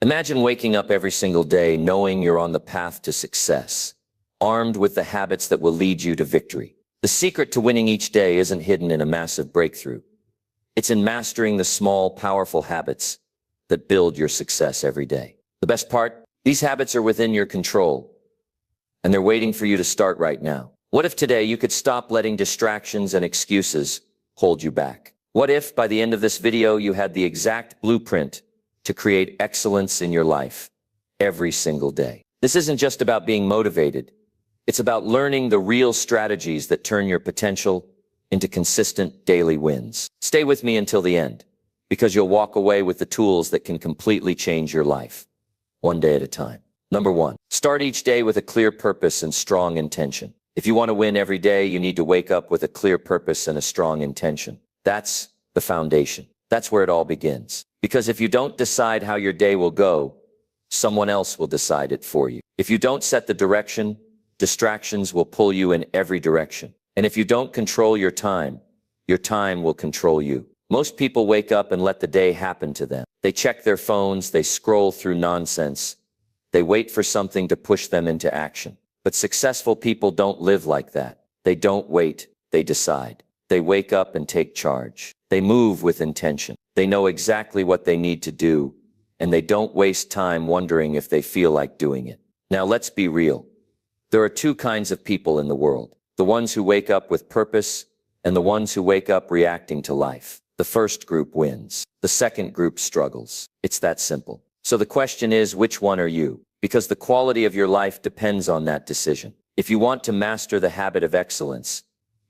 Imagine waking up every single day knowing you're on the path to success, armed with the habits that will lead you to victory. The secret to winning each day isn't hidden in a massive breakthrough. It's in mastering the small, powerful habits that build your success every day. The best part? These habits are within your control, and they're waiting for you to start right now. What if today you could stop letting distractions and excuses hold you back? What if by the end of this video you had the exact blueprint to create excellence in your life every single day? This isn't just about being motivated. It's about learning the real strategies that turn your potential into consistent daily wins. Stay with me until the end, because you'll walk away with the tools that can completely change your life, one day at a time. Number 1, start each day with a clear purpose and strong intention. If you want to win every day, you need to wake up with a clear purpose and a strong intention. That's the foundation. That's where it all begins. Because if you don't decide how your day will go, someone else will decide it for you. If you don't set the direction, distractions will pull you in every direction. And if you don't control your time will control you. Most people wake up and let the day happen to them. They check their phones, they scroll through nonsense, they wait for something to push them into action. But successful people don't live like that. They don't wait, they decide. They wake up and take charge. They move with intention. They know exactly what they need to do, and they don't waste time wondering if they feel like doing it. Now let's be real. There are two kinds of people in the world. The ones who wake up with purpose, and the ones who wake up reacting to life. The first group wins. The second group struggles. It's that simple. So the question is, which one are you? Because the quality of your life depends on that decision. If you want to master the habit of excellence,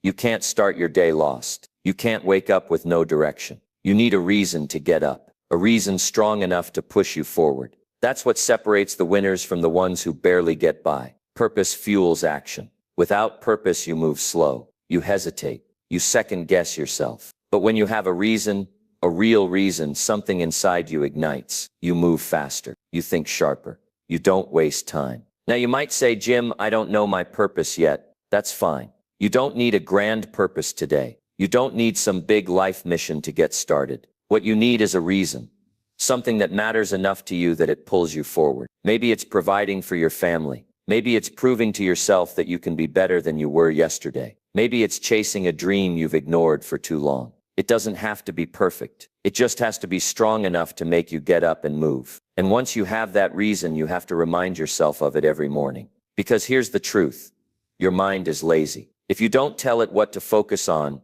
you can't start your day lost. You can't wake up with no direction. You need a reason to get up, a reason strong enough to push you forward. That's what separates the winners from the ones who barely get by. Purpose fuels action. Without purpose, you move slow. You hesitate. You second-guess yourself. But when you have a reason, a real reason, something inside you ignites. You move faster. You think sharper. You don't waste time. Now you might say, Jim, I don't know my purpose yet. That's fine. You don't need a grand purpose today. You don't need some big life mission to get started. What you need is a reason. Something that matters enough to you that it pulls you forward. Maybe it's providing for your family. Maybe it's proving to yourself that you can be better than you were yesterday. Maybe it's chasing a dream you've ignored for too long. It doesn't have to be perfect. It just has to be strong enough to make you get up and move. And once you have that reason, you have to remind yourself of it every morning. Because here's the truth. Your mind is lazy. If you don't tell it what to focus on,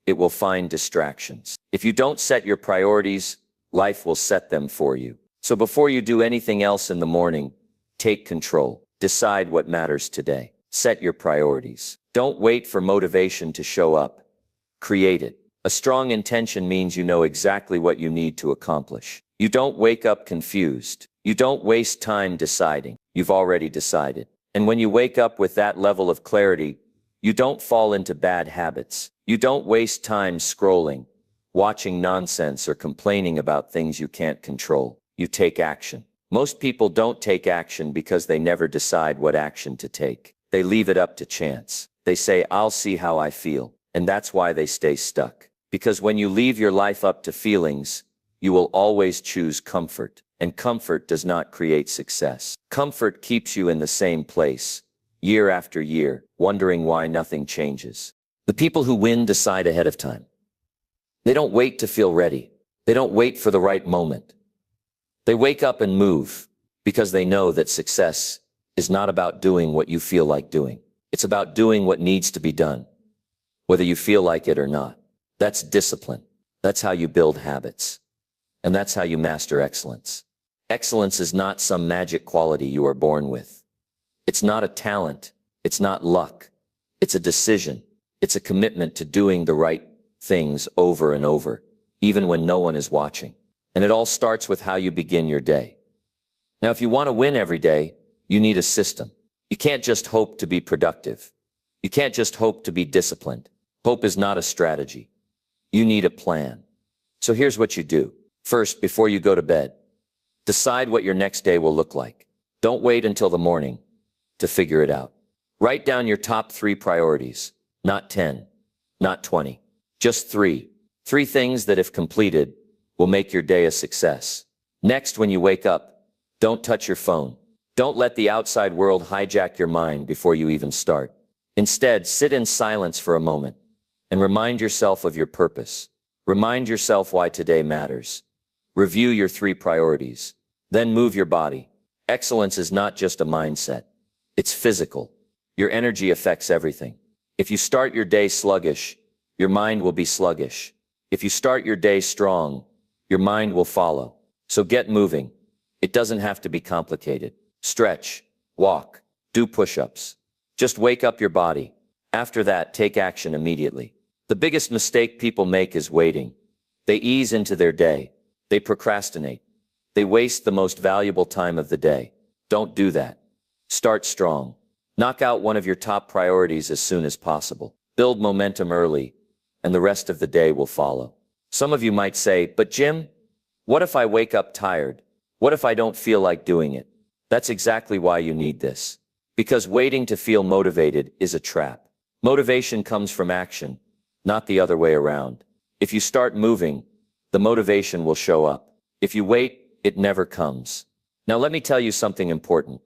it will find distractions. If you don't set your priorities, life will set them for you. So before you do anything else in the morning, take control. Decide what matters today. Set your priorities. Don't wait for motivation to show up. Create it. A strong intention means you know exactly what you need to accomplish. You don't wake up confused. You don't waste time deciding. You've already decided. And when you wake up with that level of clarity, you don't fall into bad habits. You don't waste time scrolling, watching nonsense, or complaining about things you can't control. You take action. Most people don't take action because they never decide what action to take. They leave it up to chance. They say, I'll see how I feel. And that's why they stay stuck. Because when you leave your life up to feelings, you will always choose comfort. And comfort does not create success. Comfort keeps you in the same place, year after year, wondering why nothing changes. The people who win decide ahead of time. They don't wait to feel ready. They don't wait for the right moment. They wake up and move because they know that success is not about doing what you feel like doing. It's about doing what needs to be done, whether you feel like it or not. That's discipline. That's how you build habits. And that's how you master excellence. Excellence is not some magic quality you are born with. It's not a talent. It's not luck. It's a decision. It's a commitment to doing the right things over and over, even when no one is watching. And it all starts with how you begin your day. Now, if you want to win every day, you need a system. You can't just hope to be productive. You can't just hope to be disciplined. Hope is not a strategy. You need a plan. So here's what you do. First, before you go to bed, decide what your next day will look like. Don't wait until the morning to figure it out. Write down your top 3 priorities, not 10, not 20, just 3. 3 things that, if completed, will make your day a success. Next, when you wake up, Don't touch your phone. Don't let the outside world hijack your mind before you even start. Instead, sit in silence for a moment and remind yourself of your purpose. Remind yourself why today matters. Review your 3 priorities. Then move your body. Excellence is not just a mindset. It's physical. Your energy affects everything. If you start your day sluggish, your mind will be sluggish. If you start your day strong, your mind will follow. So get moving. It doesn't have to be complicated. Stretch, walk, do push-ups. Just wake up your body. After that, take action immediately. The biggest mistake people make is waiting. They ease into their day. They procrastinate. They waste the most valuable time of the day. Don't do that. Start strong. Knock out one of your top priorities as soon as possible. Build momentum early, and the rest of the day will follow. Some of you might say, but Jim, what if I wake up tired? What if I don't feel like doing it? That's exactly why you need this. Because waiting to feel motivated is a trap. Motivation comes from action, not the other way around. If you start moving, the motivation will show up. If you wait, it never comes. Now let me tell you something important.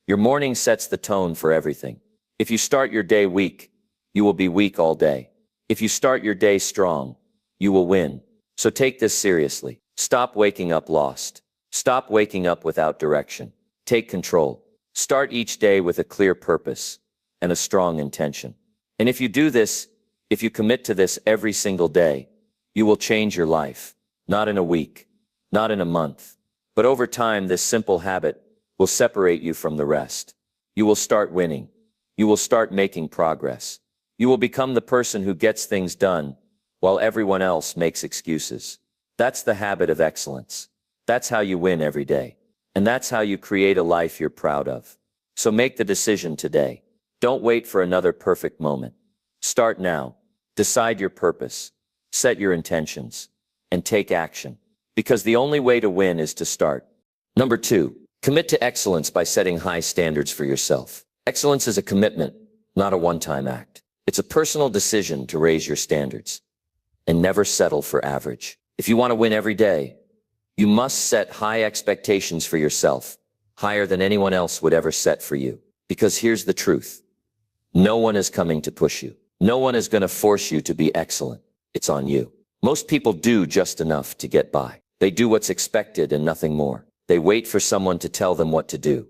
Your morning sets the tone for everything. If you start your day weak, you will be weak all day. If you start your day strong, you will win. So take this seriously. Stop waking up lost. Stop waking up without direction. Take control. Start each day with a clear purpose and a strong intention. And if you do this, if you commit to this every single day, you will change your life. Not in a week, not in a month, but over time, this simple habit will separate you from the rest. You will start winning. You will start making progress. You will become the person who gets things done while everyone else makes excuses. That's the habit of excellence. That's how you win every day. And that's how you create a life you're proud of. So make the decision today. Don't wait for another perfect moment. Start now. Decide your purpose. Set your intentions. And take action. Because the only way to win is to start. Number 2. Commit to excellence by setting high standards for yourself. Excellence is a commitment, not a one-time act. It's a personal decision to raise your standards and never settle for average. If you want to win every day, you must set high expectations for yourself, higher than anyone else would ever set for you. Because here's the truth. No one is coming to push you. No one is going to force you to be excellent. It's on you. Most people do just enough to get by. They do what's expected and nothing more. They wait for someone to tell them what to do,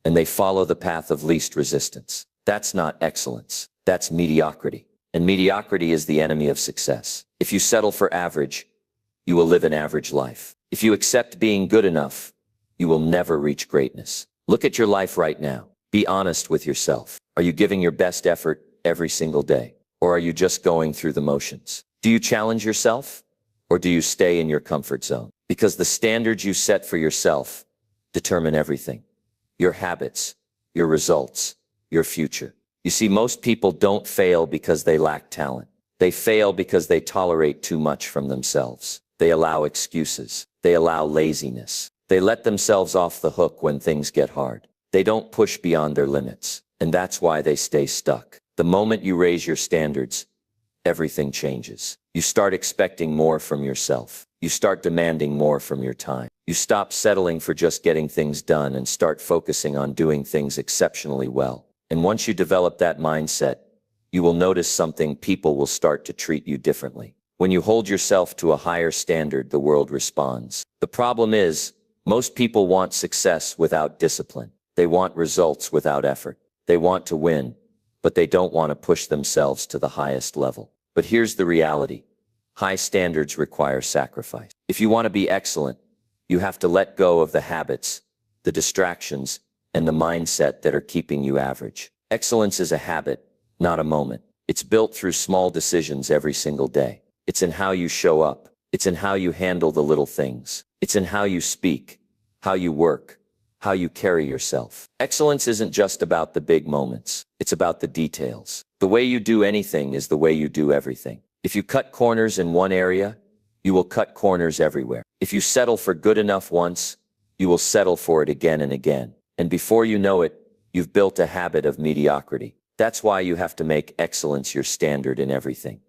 and they follow the path of least resistance. That's not excellence. That's mediocrity. And mediocrity is the enemy of success. If you settle for average, you will live an average life. If you accept being good enough, you will never reach greatness. Look at your life right now. Be honest with yourself. Are you giving your best effort every single day? Or are you just going through the motions? Do you challenge yourself? Or do you stay in your comfort zone? Because the standards you set for yourself determine everything. Your habits, your results, your future. You see, most people don't fail because they lack talent. They fail because they tolerate too much from themselves. They allow excuses. They allow laziness. They let themselves off the hook when things get hard. They don't push beyond their limits. And that's why they stay stuck. The moment you raise your standards, everything changes. You start expecting more from yourself. You start demanding more from your time. You stop settling for just getting things done and start focusing on doing things exceptionally well. And once you develop that mindset, you will notice something. People will start to treat you differently. When you hold yourself to a higher standard, the world responds. The problem is, most people want success without discipline. They want results without effort. They want to win, but they don't want to push themselves to the highest level. But here's the reality. High standards require sacrifice. If you want to be excellent, you have to let go of the habits, the distractions, and the mindset that are keeping you average. Excellence is a habit, not a moment. It's built through small decisions every single day. It's in how you show up. It's in how you handle the little things. It's in how you speak, how you work, how you carry yourself. Excellence isn't just about the big moments. It's about the details. The way you do anything is the way you do everything. If you cut corners in one area, you will cut corners everywhere. If you settle for good enough once, you will settle for it again and again. And before you know it, you've built a habit of mediocrity. That's why you have to make excellence your standard in everything.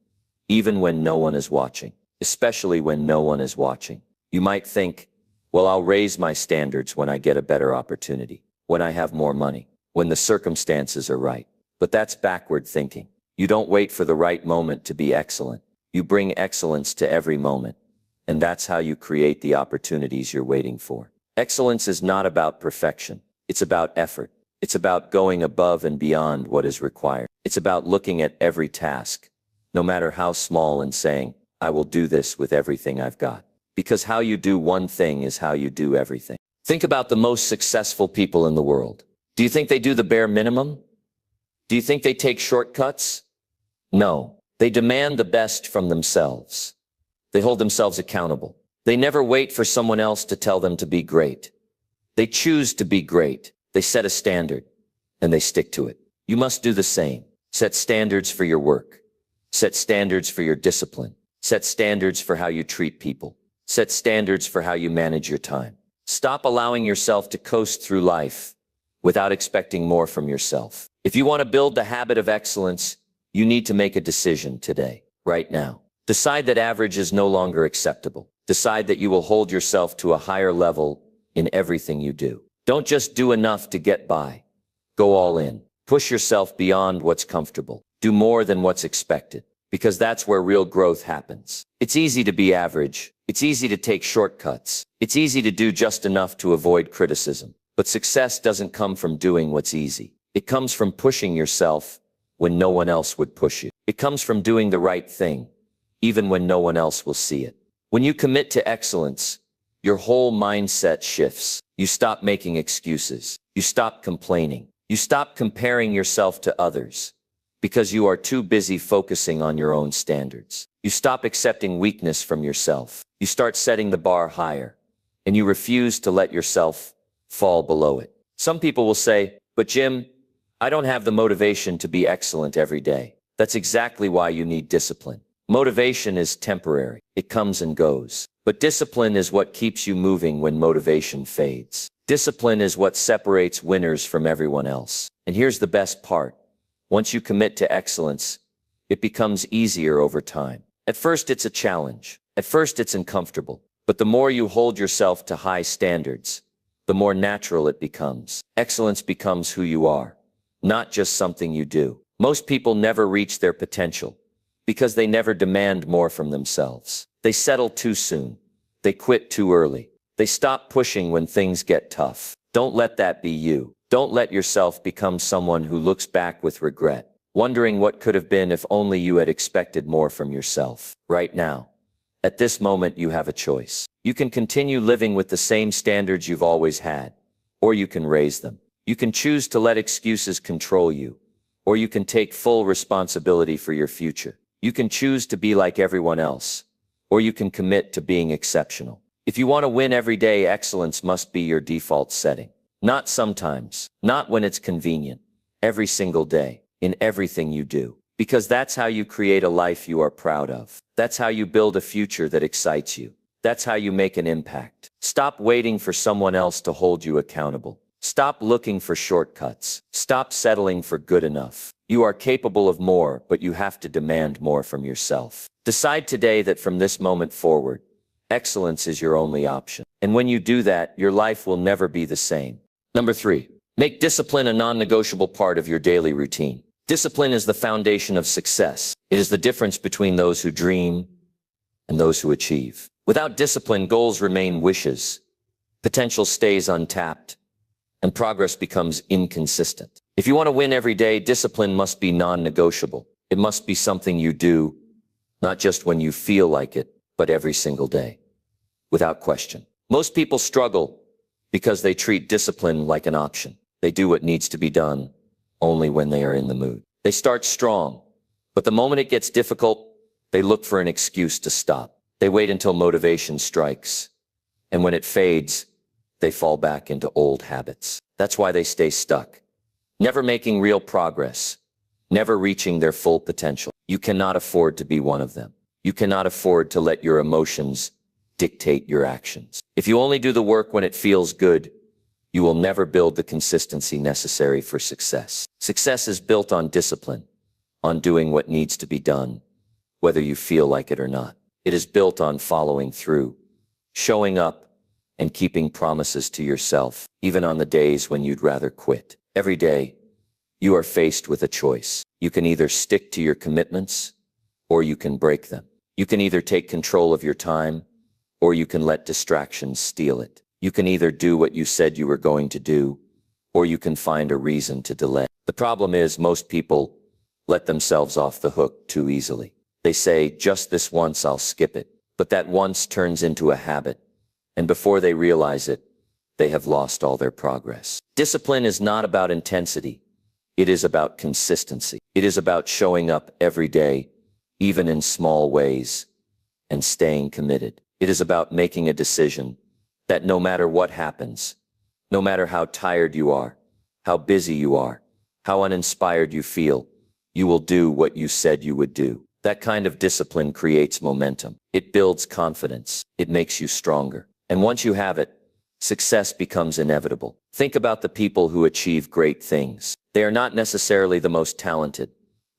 Even when no one is watching. Especially when no one is watching. You might think, Well, I'll raise my standards when I get a better opportunity, when I have more money, when the circumstances are right. But that's backward thinking. You don't wait for the right moment to be excellent. You bring excellence to every moment. And that's how you create the opportunities you're waiting for. Excellence is not about perfection. It's about effort. It's about going above and beyond what is required. It's about looking at every task, no matter how small, and saying, I will do this with everything I've got. Because how you do one thing is how you do everything. Think about the most successful people in the world. Do you think they do the bare minimum? Do you think they take shortcuts? No. They demand the best from themselves. They hold themselves accountable. They never wait for someone else to tell them to be great. They choose to be great. They set a standard, and they stick to it. You must do the same. Set standards for your work. Set standards for your discipline. Set standards for how you treat people. Set standards for how you manage your time. Stop allowing yourself to coast through life without expecting more from yourself. If you want to build the habit of excellence, you need to make a decision today, right now. Decide that average is no longer acceptable. Decide that you will hold yourself to a higher level in everything you do. Don't just do enough to get by. Go all in. Push yourself beyond what's comfortable. Do more than what's expected, because that's where real growth happens. It's easy to be average. It's easy to take shortcuts. It's easy to do just enough to avoid criticism. But success doesn't come from doing what's easy. It comes from pushing yourself when no one else would push you. It comes from doing the right thing, even when no one else will see it. When you commit to excellence, your whole mindset shifts. You stop making excuses. You stop complaining. You stop comparing yourself to others because you are too busy focusing on your own standards. You stop accepting weakness from yourself. You start setting the bar higher, and you refuse to let yourself fall below it. Some people will say, but Jim, I don't have the motivation to be excellent every day. That's exactly why you need discipline. Motivation is temporary. It comes and goes. But discipline is what keeps you moving when motivation fades. Discipline is what separates winners from everyone else. And here's the best part. Once you commit to excellence, it becomes easier over time. At first, it's a challenge. At first, it's uncomfortable. But the more you hold yourself to high standards, the more natural it becomes. Excellence becomes who you are, not just something you do. Most people never reach their potential because they never demand more from themselves. They settle too soon. They quit too early. They stop pushing when things get tough. Don't let that be you. Don't let yourself become someone who looks back with regret, wondering what could have been if only you had expected more from yourself. Right now, at this moment, you have a choice. You can continue living with the same standards you've always had, or you can raise them. You can choose to let excuses control you, or you can take full responsibility for your future. You can choose to be like everyone else, or you can commit to being exceptional. If you want to win every day, excellence must be your default setting. Not sometimes, not when it's convenient, every single day, in everything you do. Because that's how you create a life you are proud of. That's how you build a future that excites you. That's how you make an impact. Stop waiting for someone else to hold you accountable. Stop looking for shortcuts. Stop settling for good enough. You are capable of more, but you have to demand more from yourself. Decide today that from this moment forward, excellence is your only option. And when you do that, your life will never be the same. Number 3, make discipline a non-negotiable part of your daily routine. Discipline is the foundation of success. It is the difference between those who dream and those who achieve. Without discipline, goals remain wishes, potential stays untapped, and progress becomes inconsistent. If you want to win every day, discipline must be non-negotiable. It must be something you do, not just when you feel like it, but every single day, without question. Most people struggle because they treat discipline like an option. They do what needs to be done only when they are in the mood. They start strong, but the moment it gets difficult, they look for an excuse to stop. They wait until motivation strikes, and when it fades, they fall back into old habits. That's why they stay stuck, never making real progress, never reaching their full potential. You cannot afford to be one of them. You cannot afford to let your emotions dictate your actions. If you only do the work when it feels good, you will never build the consistency necessary for success. Success is built on discipline, on doing what needs to be done, whether you feel like it or not. It is built on following through, showing up, and keeping promises to yourself, even on the days when you'd rather quit. Every day, you are faced with a choice. You can either stick to your commitments, or you can break them. You can either take control of your time, or you can let distractions steal it. You can either do what you said you were going to do, or you can find a reason to delay. The problem is most people let themselves off the hook too easily. They say, just this once I'll skip it. But that once turns into a habit, and before they realize it, they have lost all their progress. Discipline is not about intensity. It is about consistency. It is about showing up every day, even in small ways, and staying committed. It is about making a decision that no matter what happens, no matter how tired you are, how busy you are, how uninspired you feel, you will do what you said you would do. That kind of discipline creates momentum. It builds confidence. It makes you stronger. And once you have it, success becomes inevitable. Think about the people who achieve great things. They are not necessarily the most talented,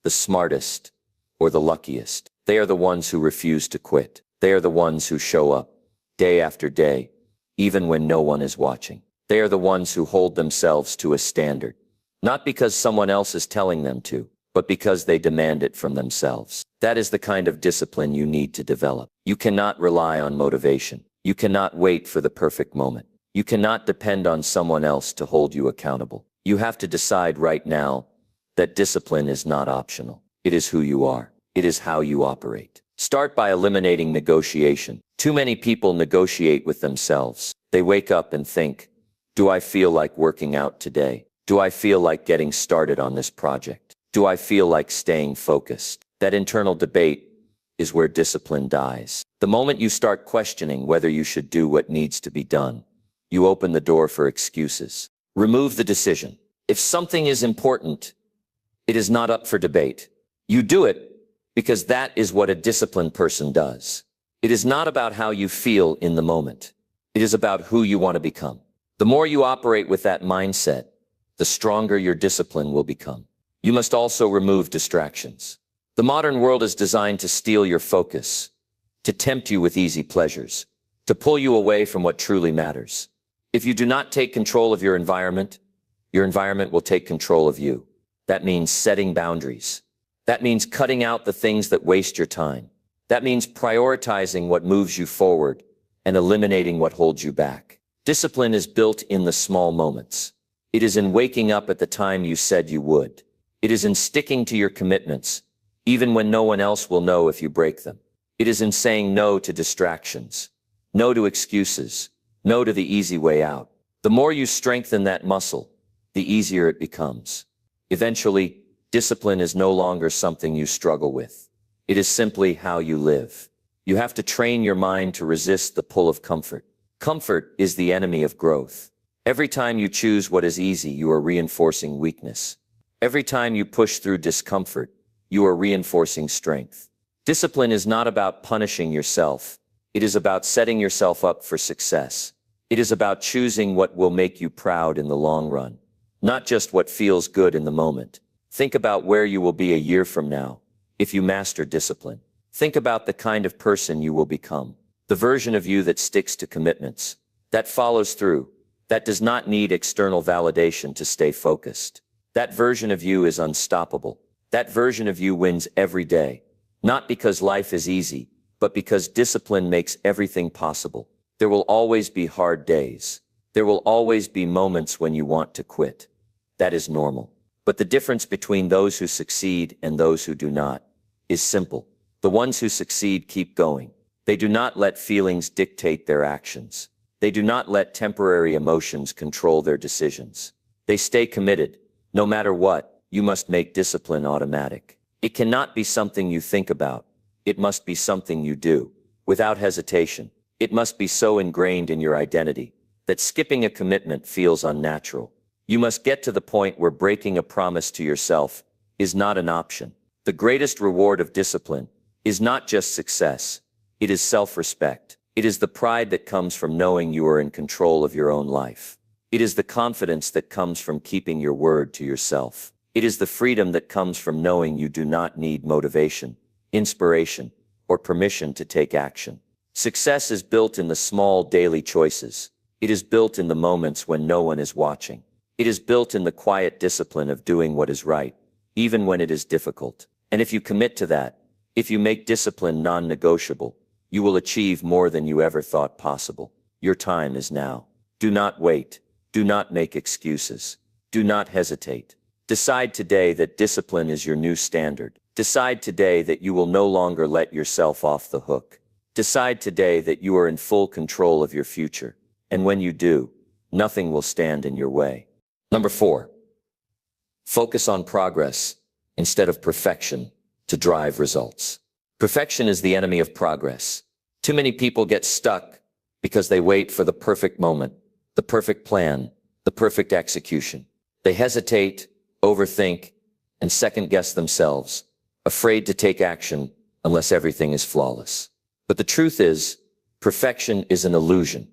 the smartest, or the luckiest. They are the ones who refuse to quit. They are the ones who show up day after day, even when no one is watching. They are the ones who hold themselves to a standard, not because someone else is telling them to, but because they demand it from themselves. That is the kind of discipline you need to develop. You cannot rely on motivation. You cannot wait for the perfect moment. You cannot depend on someone else to hold you accountable. You have to decide right now that discipline is not optional. It is who you are. It is how you operate. Start by eliminating negotiation. Too many people negotiate with themselves. They wake up and think, do I feel like working out today? Do I feel like getting started on this project? Do I feel like staying focused? That internal debate is where discipline dies. The moment you start questioning whether you should do what needs to be done, you open the door for excuses. Remove the decision. If something is important, it is not up for debate. You do it because that is what a disciplined person does. It is not about how you feel in the moment. It is about who you want to become. The more you operate with that mindset, the stronger your discipline will become. You must also remove distractions. The modern world is designed to steal your focus, to tempt you with easy pleasures, to pull you away from what truly matters. If you do not take control of your environment will take control of you. That means setting boundaries. That means cutting out the things that waste your time. That means prioritizing what moves you forward and eliminating what holds you back. Discipline is built in the small moments. It is in waking up at the time you said you would. It is in sticking to your commitments, even when no one else will know if you break them. It is in saying no to distractions, no to excuses, no to the easy way out. The more you strengthen that muscle, the easier it becomes. Eventually, discipline is no longer something you struggle with. It is simply how you live. You have to train your mind to resist the pull of comfort. Comfort is the enemy of growth. Every time you choose what is easy, you are reinforcing weakness. Every time you push through discomfort, you are reinforcing strength. Discipline is not about punishing yourself. It is about setting yourself up for success. It is about choosing what will make you proud in the long run, not just what feels good in the moment. Think about where you will be a year from now if you master discipline. Think about the kind of person you will become, the version of you that sticks to commitments, that follows through, that does not need external validation to stay focused. That version of you is unstoppable. That version of you wins every day, not because life is easy, but because discipline makes everything possible. There will always be hard days. There will always be moments when you want to quit. That is normal. But the difference between those who succeed and those who do not is simple. The ones who succeed keep going. They do not let feelings dictate their actions. They do not let temporary emotions control their decisions. They stay committed. No matter what, you must make discipline automatic. It cannot be something you think about. It must be something you do, without hesitation. It must be so ingrained in your identity that skipping a commitment feels unnatural. You must get to the point where breaking a promise to yourself is not an option. The greatest reward of discipline is not just success. It is self-respect. It is the pride that comes from knowing you are in control of your own life. It is the confidence that comes from keeping your word to yourself. It is the freedom that comes from knowing you do not need motivation, inspiration, or permission to take action. Success is built in the small daily choices. It is built in the moments when no one is watching. It is built in the quiet discipline of doing what is right, even when it is difficult. And if you commit to that, if you make discipline non-negotiable, you will achieve more than you ever thought possible. Your time is now. Do not wait. Do not make excuses. Do not hesitate. Decide today that discipline is your new standard. Decide today that you will no longer let yourself off the hook. Decide today that you are in full control of your future. And when you do, nothing will stand in your way. Number 4. Focus on progress instead of perfection to drive results. Perfection is the enemy of progress. Too many people get stuck because they wait for the perfect moment, the perfect plan, the perfect execution. They hesitate, overthink, and second-guess themselves, afraid to take action unless everything is flawless. But the truth is, perfection is an illusion.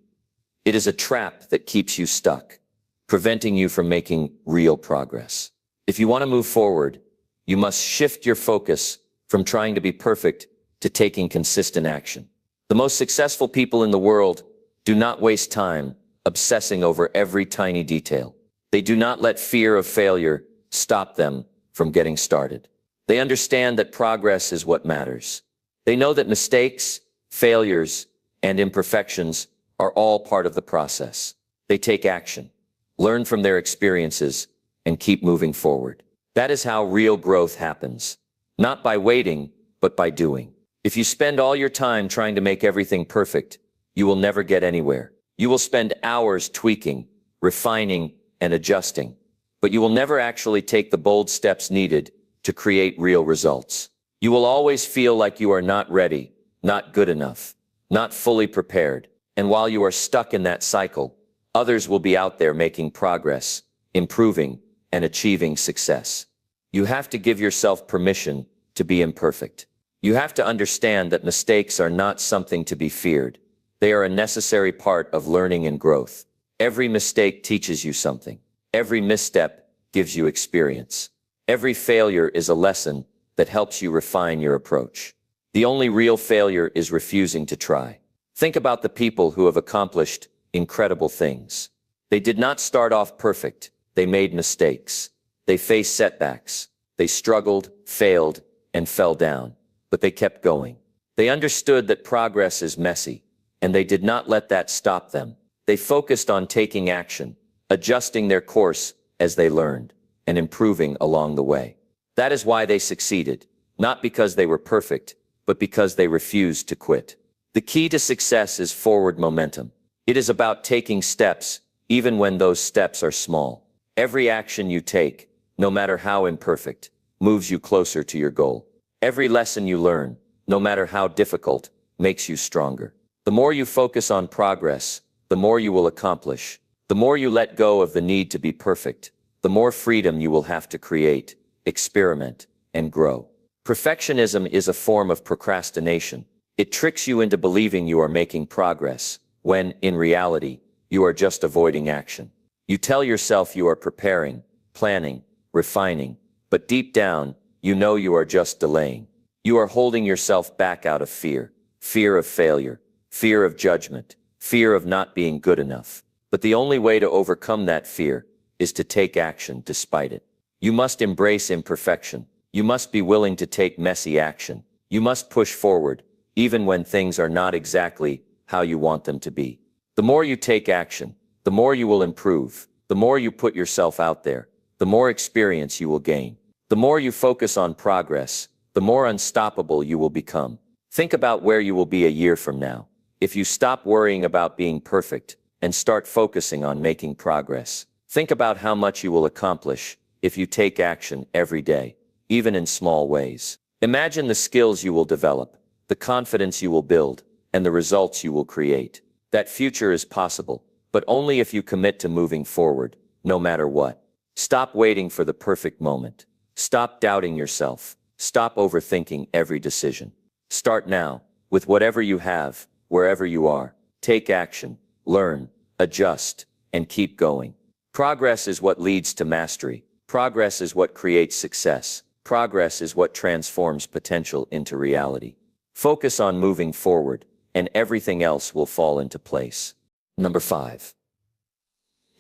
It is a trap that keeps you stuck, preventing you from making real progress. If you want to move forward, you must shift your focus from trying to be perfect to taking consistent action. The most successful people in the world do not waste time obsessing over every tiny detail. They do not let fear of failure stop them from getting started. They understand that progress is what matters. They know that mistakes, failures, and imperfections are all part of the process. They take action, learn from their experiences, and keep moving forward. That is how real growth happens. Not by waiting, but by doing. If you spend all your time trying to make everything perfect, you will never get anywhere. You will spend hours tweaking, refining, and adjusting, but you will never actually take the bold steps needed to create real results. You will always feel like you are not ready, not good enough, not fully prepared. And while you are stuck in that cycle, others will be out there making progress, improving, and achieving success. You have to give yourself permission to be imperfect. You have to understand that mistakes are not something to be feared. They are a necessary part of learning and growth. Every mistake teaches you something. Every misstep gives you experience. Every failure is a lesson that helps you refine your approach. The only real failure is refusing to try. Think about the people who have accomplished incredible things. They did not start off perfect. They made mistakes. They faced setbacks. They struggled, failed, and fell down. But they kept going. They understood that progress is messy, and they did not let that stop them. They focused on taking action, adjusting their course as they learned, and improving along the way. That is why they succeeded, not because they were perfect, but because they refused to quit. The key to success is forward momentum. It is about taking steps, even when those steps are small. Every action you take, no matter how imperfect, moves you closer to your goal. Every lesson you learn, no matter how difficult, makes you stronger. The more you focus on progress, the more you will accomplish. The more you let go of the need to be perfect, the more freedom you will have to create, experiment, and grow. Perfectionism is a form of procrastination. It tricks you into believing you are making progress, when, in reality, you are just avoiding action. You tell yourself you are preparing, planning, refining, but deep down, you know you are just delaying. You are holding yourself back out of fear, fear of failure, fear of judgment, fear of not being good enough. But the only way to overcome that fear is to take action despite it. You must embrace imperfection. You must be willing to take messy action. You must push forward, even when things are not exactly how you want them to be. The more you take action, the more you will improve. The more you put yourself out there, the more experience you will gain. The more you focus on progress, the more unstoppable you will become. Think about where you will be a year from now. If you stop worrying about being perfect and start focusing on making progress, think about how much you will accomplish if you take action every day, even in small ways. Imagine the skills you will develop, the confidence you will build, and the results you will create. That future is possible, but only if you commit to moving forward, no matter what. Stop waiting for the perfect moment. Stop doubting yourself. Stop overthinking every decision. Start now, with whatever you have, wherever you are. Take action, learn, adjust, and keep going. Progress is what leads to mastery. Progress is what creates success. Progress is what transforms potential into reality. Focus on moving forward, and everything else will fall into place. Number 5.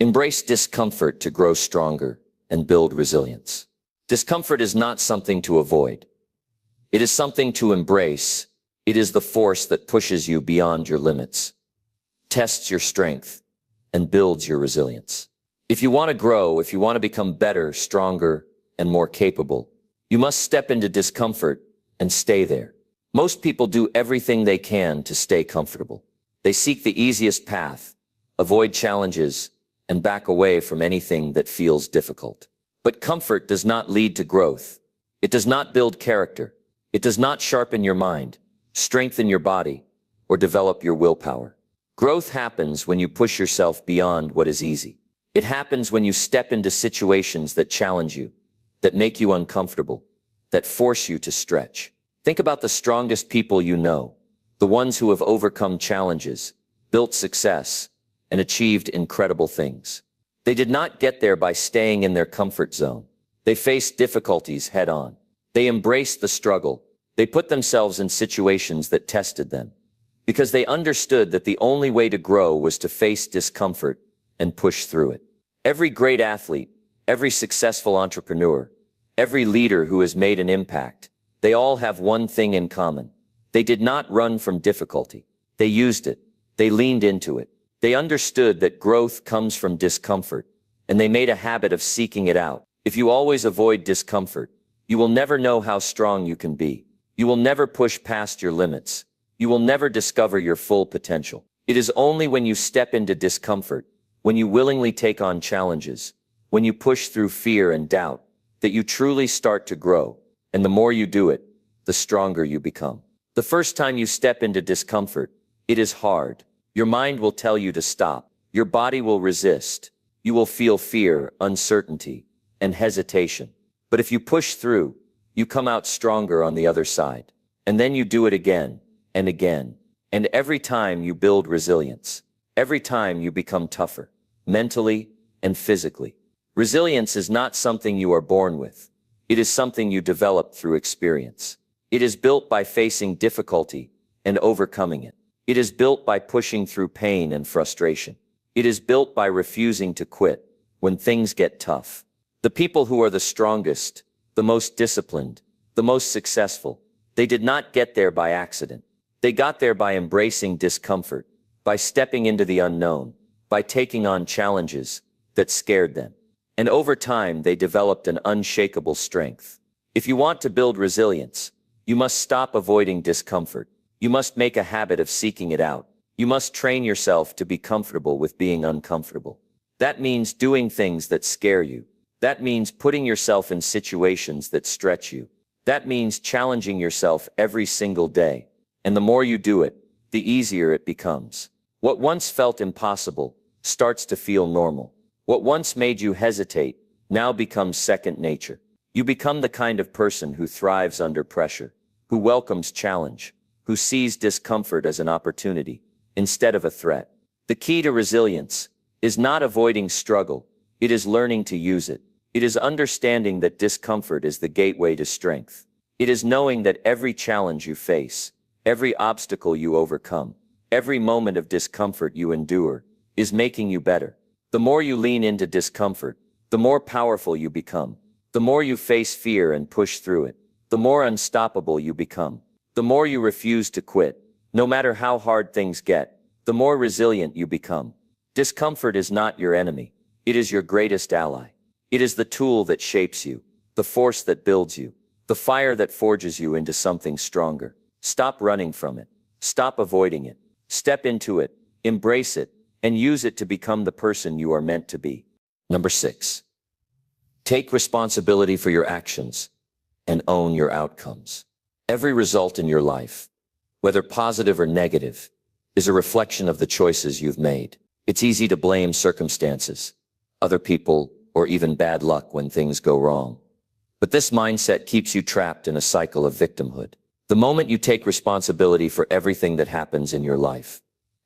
Embrace discomfort to grow stronger and build resilience. Discomfort is not something to avoid. It is something to embrace. It is the force that pushes you beyond your limits, tests your strength, and builds your resilience. If you want to grow, if you want to become better, stronger, and more capable, you must step into discomfort and stay there. Most people do everything they can to stay comfortable. They seek the easiest path, avoid challenges, and back away from anything that feels difficult. But comfort does not lead to growth. It does not build character. It does not sharpen your mind, strengthen your body, or develop your willpower. Growth happens when you push yourself beyond what is easy. It happens when you step into situations that challenge you, that make you uncomfortable, that force you to stretch. Think about the strongest people you know, the ones who have overcome challenges, built success, and achieved incredible things. They did not get there by staying in their comfort zone. They faced difficulties head on. They embraced the struggle. They put themselves in situations that tested them, because they understood that the only way to grow was to face discomfort and push through it. Every great athlete, every successful entrepreneur, every leader who has made an impact, they all have one thing in common. They did not run from difficulty. They used it. They leaned into it. They understood that growth comes from discomfort, and they made a habit of seeking it out. If you always avoid discomfort, you will never know how strong you can be. You will never push past your limits. You will never discover your full potential. It is only when you step into discomfort, when you willingly take on challenges, when you push through fear and doubt, that you truly start to grow. And the more you do it, the stronger you become. The first time you step into discomfort, it is hard. Your mind will tell you to stop. Your body will resist. You will feel fear, uncertainty, and hesitation. But if you push through, you come out stronger on the other side. And then you do it again and again. And every time you build resilience. Every time you become tougher, mentally and physically. Resilience is not something you are born with. It is something you develop through experience. It is built by facing difficulty and overcoming it. It is built by pushing through pain and frustration. It is built by refusing to quit when things get tough. The people who are the strongest, the most disciplined, the most successful, they did not get there by accident. They got there by embracing discomfort, by stepping into the unknown, by taking on challenges that scared them. And over time, they developed an unshakable strength. If you want to build resilience, you must stop avoiding discomfort. You must make a habit of seeking it out. You must train yourself to be comfortable with being uncomfortable. That means doing things that scare you. That means putting yourself in situations that stretch you. That means challenging yourself every single day. And the more you do it, the easier it becomes. What once felt impossible starts to feel normal. What once made you hesitate now becomes second nature. You become the kind of person who thrives under pressure, who welcomes challenge, who sees discomfort as an opportunity instead of a threat. The key to resilience is not avoiding struggle. It is learning to use it. It is understanding that discomfort is the gateway to strength. It is knowing that every challenge you face, every obstacle you overcome, every moment of discomfort you endure is making you better. The more you lean into discomfort, the more powerful you become. The more you face fear and push through it, the more unstoppable you become. The more you refuse to quit, no matter how hard things get, the more resilient you become. Discomfort is not your enemy. It is your greatest ally. It is the tool that shapes you, the force that builds you, the fire that forges you into something stronger. Stop running from it. Stop avoiding it. Step into it, embrace it, and use it to become the person you are meant to be. Number 6. Take responsibility for your actions and own your outcomes. Every result in your life, whether positive or negative, is a reflection of the choices you've made. It's easy to blame circumstances, other people, or even bad luck when things go wrong. But this mindset keeps you trapped in a cycle of victimhood. The moment you take responsibility for everything that happens in your life,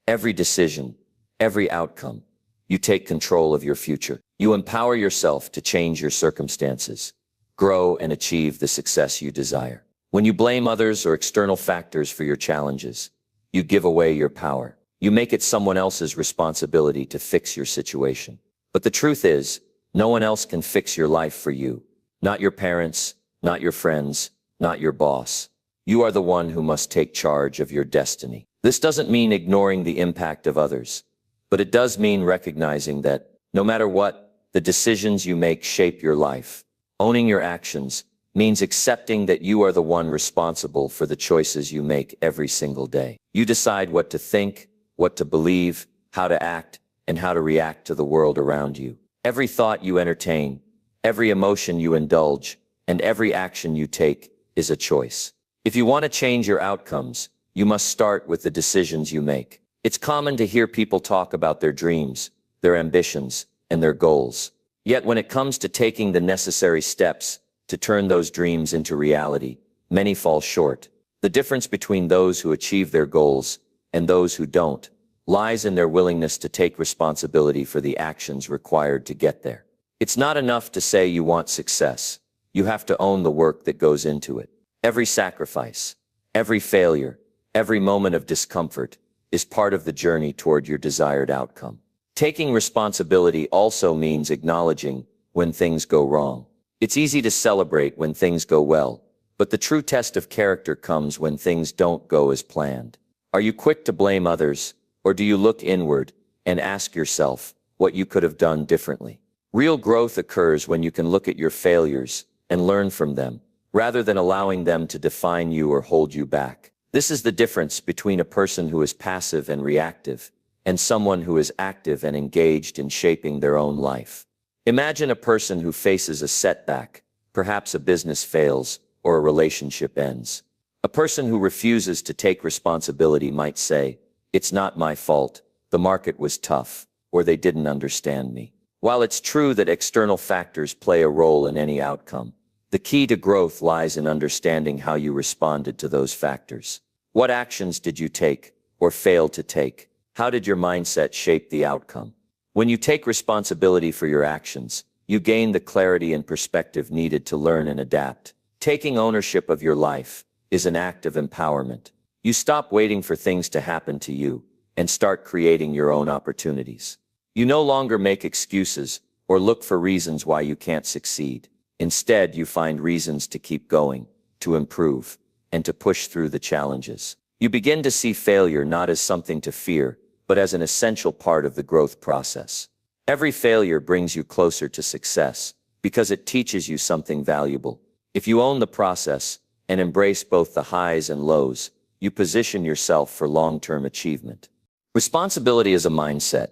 every decision, every outcome, you take control of your future. You empower yourself to change your circumstances, grow and achieve the success you desire. When you blame others or external factors for your challenges, you give away your power. You make it someone else's responsibility to fix your situation. But the truth is, no one else can fix your life for you. Not your parents, not your friends, not your boss. You are the one who must take charge of your destiny. This doesn't mean ignoring the impact of others, but it does mean recognizing that, no matter what, the decisions you make shape your life. Owning your actions means accepting that you are the one responsible for the choices you make every single day. You decide what to think, what to believe, how to act, and how to react to the world around you. Every thought you entertain, every emotion you indulge, and every action you take is a choice. If you want to change your outcomes, you must start with the decisions you make. It's common to hear people talk about their dreams, their ambitions, and their goals. Yet when it comes to taking the necessary steps to turn those dreams into reality, many fall short. The difference between those who achieve their goals and those who don't lies in their willingness to take responsibility for the actions required to get there. It's not enough to say you want success. You have to own the work that goes into it. Every sacrifice, every failure, every moment of discomfort is part of the journey toward your desired outcome. Taking responsibility also means acknowledging when things go wrong. It's easy to celebrate when things go well, but the true test of character comes when things don't go as planned. Are you quick to blame others, or do you look inward and ask yourself what you could have done differently? Real growth occurs when you can look at your failures and learn from them, rather than allowing them to define you or hold you back. This is the difference between a person who is passive and reactive and someone who is active and engaged in shaping their own life. Imagine a person who faces a setback, perhaps a business fails or a relationship ends. A person who refuses to take responsibility might say, "It's not my fault, the market was tough, or they didn't understand me." While it's true that external factors play a role in any outcome, the key to growth lies in understanding how you responded to those factors. What actions did you take or fail to take? How did your mindset shape the outcome? When you take responsibility for your actions, you gain the clarity and perspective needed to learn and adapt. Taking ownership of your life is an act of empowerment. You stop waiting for things to happen to you and start creating your own opportunities. You no longer make excuses or look for reasons why you can't succeed. Instead, you find reasons to keep going, to improve, and to push through the challenges. You begin to see failure not as something to fear, but as an essential part of the growth process. Every failure brings you closer to success because it teaches you something valuable. If you own the process and embrace both the highs and lows, you position yourself for long-term achievement. Responsibility is a mindset,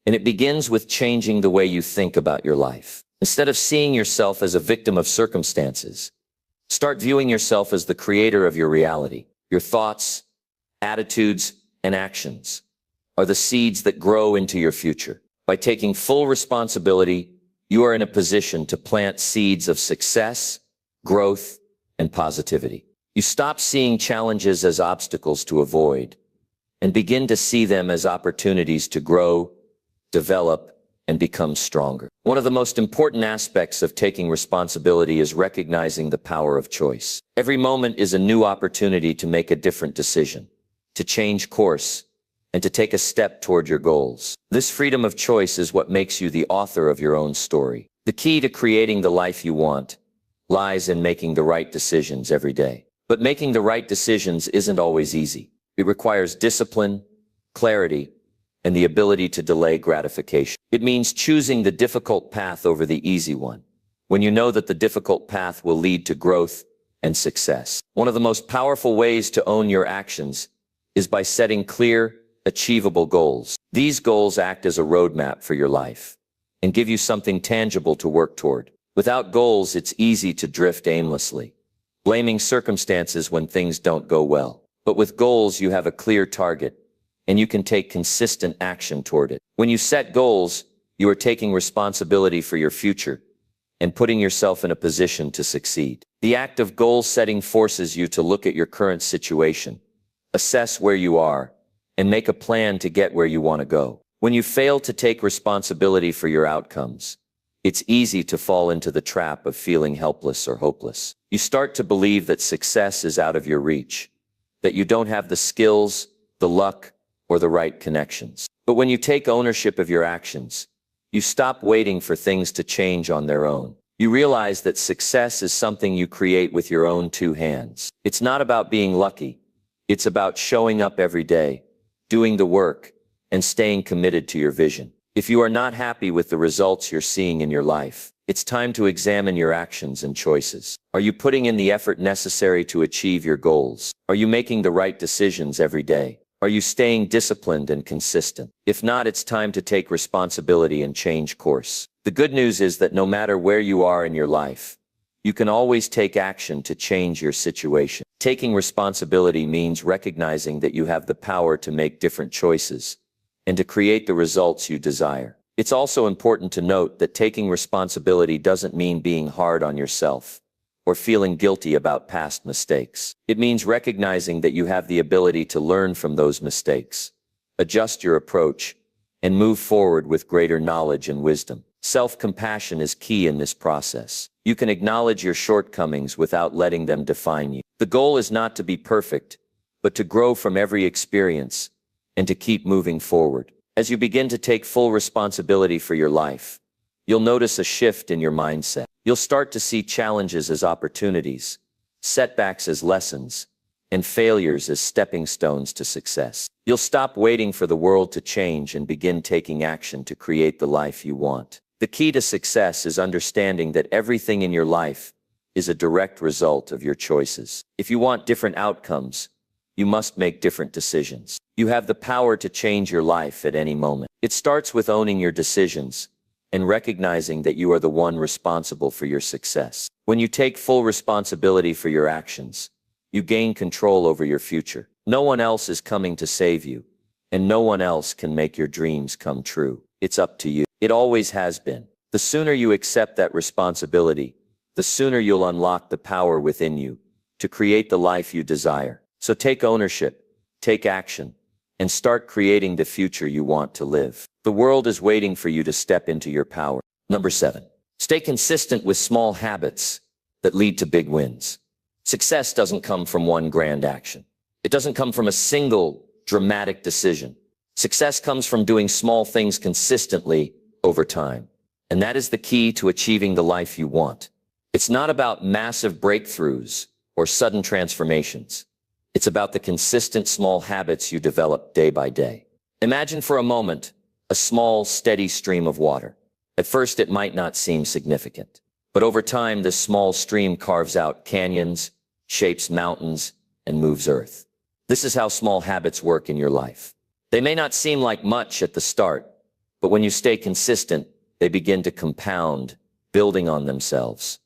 and it begins with changing the way you think about your life. Instead of seeing yourself as a victim of circumstances, start viewing yourself as the creator of your reality. Your thoughts, attitudes, and actions are the seeds that grow into your future. By taking full responsibility, you are in a position to plant seeds of success, growth, and positivity. You stop seeing challenges as obstacles to avoid and begin to see them as opportunities to grow, develop, and become stronger. One of the most important aspects of taking responsibility is recognizing the power of choice. Every moment is a new opportunity to make a different decision, to change course, and to take a step toward your goals. This freedom of choice is what makes you the author of your own story. The key to creating the life you want lies in making the right decisions every day. But making the right decisions isn't always easy. It requires discipline, clarity, and the ability to delay gratification. It means choosing the difficult path over the easy one, when you know that the difficult path will lead to growth and success. One of the most powerful ways to own your actions is by setting clear, achievable goals. These goals act as a roadmap for your life and give you something tangible to work toward. Without goals, it's easy to drift aimlessly, blaming circumstances when things don't go well. But with goals, you have a clear target, and you can take consistent action toward it. When you set goals, you are taking responsibility for your future and putting yourself in a position to succeed. The act of goal setting forces you to look at your current situation, assess where you are, and make a plan to get where you want to go. When you fail to take responsibility for your outcomes, it's easy to fall into the trap of feeling helpless or hopeless. You start to believe that success is out of your reach, that you don't have the skills, the luck, or the right connections. But when you take ownership of your actions, you stop waiting for things to change on their own. You realize that success is something you create with your own two hands. It's not about being lucky. It's about showing up every day, doing the work, and staying committed to your vision. If you are not happy with the results you're seeing in your life, it's time to examine your actions and choices. Are you putting in the effort necessary to achieve your goals? Are you making the right decisions every day? Are you staying disciplined and consistent? If not, it's time to take responsibility and change course. The good news is that no matter where you are in your life, you can always take action to change your situation. Taking responsibility means recognizing that you have the power to make different choices and to create the results you desire. It's also important to note that taking responsibility doesn't mean being hard on yourself or feeling guilty about past mistakes. It means recognizing that you have the ability to learn from those mistakes, adjust your approach, and move forward with greater knowledge and wisdom. Self-compassion is key in this process. You can acknowledge your shortcomings without letting them define you. The goal is not to be perfect, but to grow from every experience and to keep moving forward. As you begin to take full responsibility for your life, you'll notice a shift in your mindset. You'll start to see challenges as opportunities, setbacks as lessons, and failures as stepping stones to success. You'll stop waiting for the world to change and begin taking action to create the life you want. The key to success is understanding that everything in your life is a direct result of your choices. If you want different outcomes, you must make different decisions. You have the power to change your life at any moment. It starts with owning your decisions and recognizing that you are the one responsible for your success. When you take full responsibility for your actions, you gain control over your future. No one else is coming to save you, and no one else can make your dreams come true. It's up to you. It always has been. The sooner you accept that responsibility, the sooner you'll unlock the power within you to create the life you desire. So take ownership, take action, and start creating the future you want to live. The world is waiting for you to step into your power. Number 7, stay consistent with small habits that lead to big wins. Success doesn't come from one grand action. It doesn't come from a single dramatic decision. Success comes from doing small things consistently over time. And that is the key to achieving the life you want. It's not about massive breakthroughs or sudden transformations. It's about the consistent small habits you develop day by day. Imagine for a moment a small, steady stream of water. At first, it might not seem significant, but over time, this small stream carves out canyons, shapes mountains, and moves earth. This is how small habits work in your life. They may not seem like much at the start, but when you stay consistent, they begin to compound, building on themselves,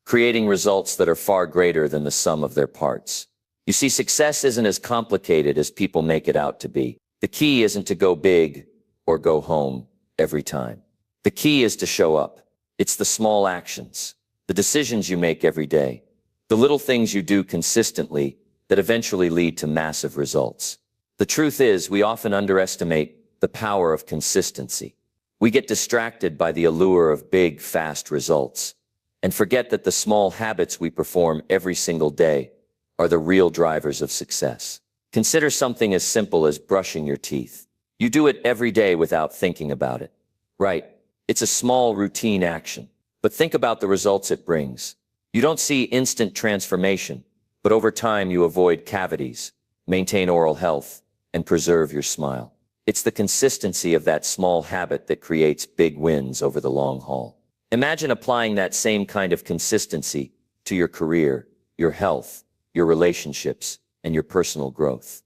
creating results that are far greater than the sum of their parts. You see, success isn't as complicated as people make it out to be. The key isn't to go big or go home every time. The key is to show up. It's the small actions, the decisions you make every day, the little things you do consistently that eventually lead to massive results. The truth is, we often underestimate the power of consistency. We get distracted by the allure of big, fast results and forget that the small habits we perform every single day are the real drivers of success. Consider something as simple as brushing your teeth. You do it every day without thinking about it. Right? It's a small routine action, but think about the results it brings. You don't see instant transformation, but over time you avoid cavities, maintain oral health, and preserve your smile. It's the consistency of that small habit that creates big wins over the long haul. Imagine applying that same kind of consistency to your career, your health, your relationships, and your personal growth.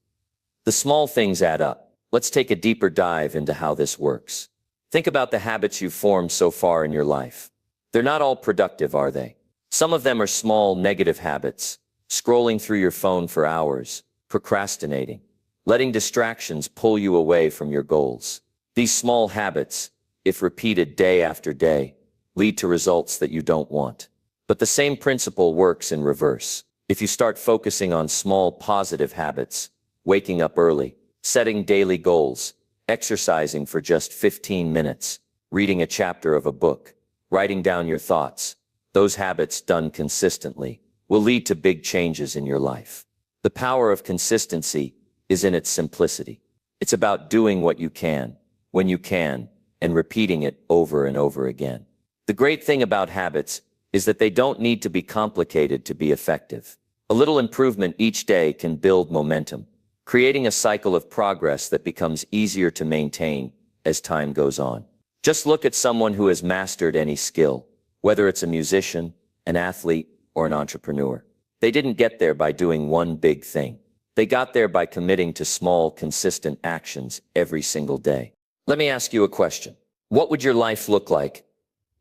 The small things add up. Let's take a deeper dive into how this works. Think about the habits you've formed so far in your life. They're not all productive, are they? Some of them are small, negative habits, scrolling through your phone for hours, procrastinating, letting distractions pull you away from your goals. These small habits, if repeated day after day, lead to results that you don't want. But the same principle works in reverse. If you start focusing on small positive habits, waking up early, setting daily goals, exercising for just 15 minutes, reading a chapter of a book, writing down your thoughts, those habits done consistently will lead to big changes in your life. The power of consistency is in its simplicity. It's about doing what you can, when you can, and repeating it over and over again. The great thing about habits is that they don't need to be complicated to be effective. A little improvement each day can build momentum, creating a cycle of progress that becomes easier to maintain as time goes on. Just look at someone who has mastered any skill, whether it's a musician, an athlete, or an entrepreneur. They didn't get there by doing one big thing. They got there by committing to small, consistent actions every single day. Let me ask you a question. What would your life look like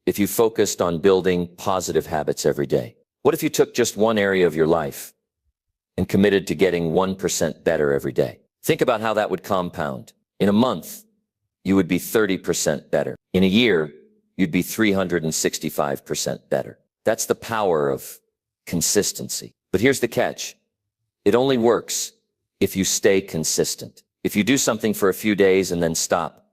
if you focused on building positive habits every day? What if you took just one area of your life and committed to getting 1% better every day? Think about how that would compound. In a month, you would be 30% better. In a year, you'd be 365% better. That's the power of consistency. But here's the catch. It only works if you stay consistent. If you do something for a few days and then stop,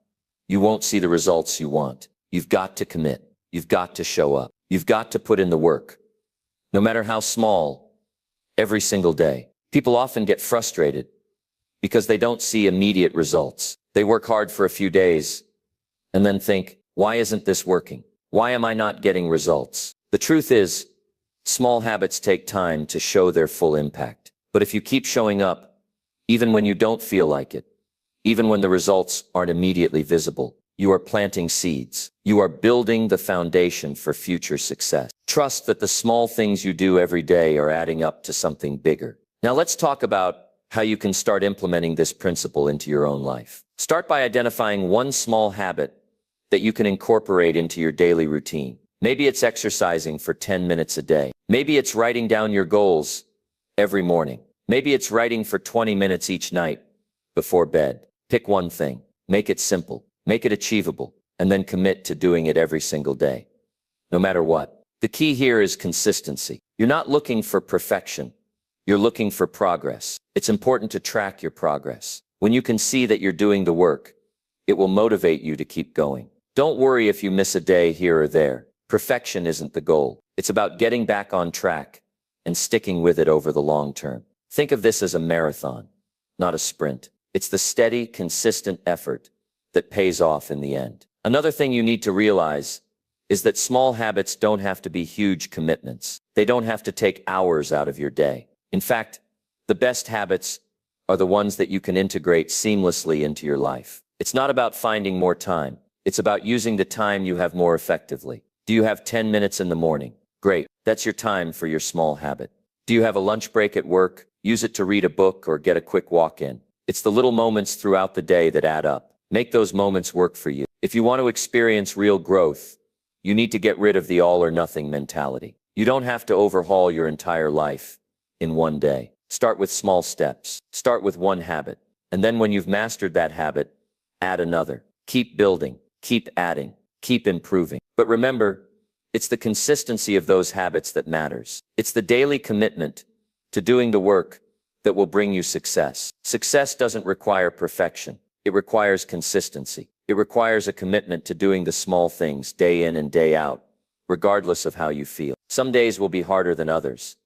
you won't see the results you want. You've got to commit. You've got to show up. You've got to put in the work. No matter how small, every single day. People often get frustrated because they don't see immediate results. They work hard for a few days and then think, why isn't this working? Why am I not getting results? The truth is, small habits take time to show their full impact. But if you keep showing up, even when you don't feel like it, even when the results aren't immediately visible, you are planting seeds. You are building the foundation for future success. Trust that the small things you do every day are adding up to something bigger. Now let's talk about how you can start implementing this principle into your own life. Start by identifying one small habit that you can incorporate into your daily routine. Maybe it's exercising for 10 minutes a day. Maybe it's writing down your goals every morning. Maybe it's writing for 20 minutes each night before bed. Pick one thing. Make it simple. Make it achievable, and then commit to doing it every single day, no matter what. The key here is consistency. You're not looking for perfection. You're looking for progress. It's important to track your progress. When you can see that you're doing the work, it will motivate you to keep going. Don't worry if you miss a day here or there. Perfection isn't the goal. It's about getting back on track and sticking with it over the long term. Think of this as a marathon, not a sprint. It's the steady, consistent effort that pays off in the end. Another thing you need to realize is that small habits don't have to be huge commitments. They don't have to take hours out of your day. In fact, the best habits are the ones that you can integrate seamlessly into your life. It's not about finding more time. It's about using the time you have more effectively. Do you have 10 minutes in the morning? Great. That's your time for your small habit. Do you have a lunch break at work? Use it to read a book or get a quick walk in. It's the little moments throughout the day that add up. Make those moments work for you. If you want to experience real growth, you need to get rid of the all or nothing mentality. You don't have to overhaul your entire life in one day. Start with small steps. Start with one habit. And then when you've mastered that habit, add another. Keep building, keep adding, keep improving. But remember, it's the consistency of those habits that matters. It's the daily commitment to doing the work that will bring you success. Success doesn't require perfection. It requires consistency. It requires a commitment to doing the small things day in and day out, regardless of how you feel. Some days will be harder than others,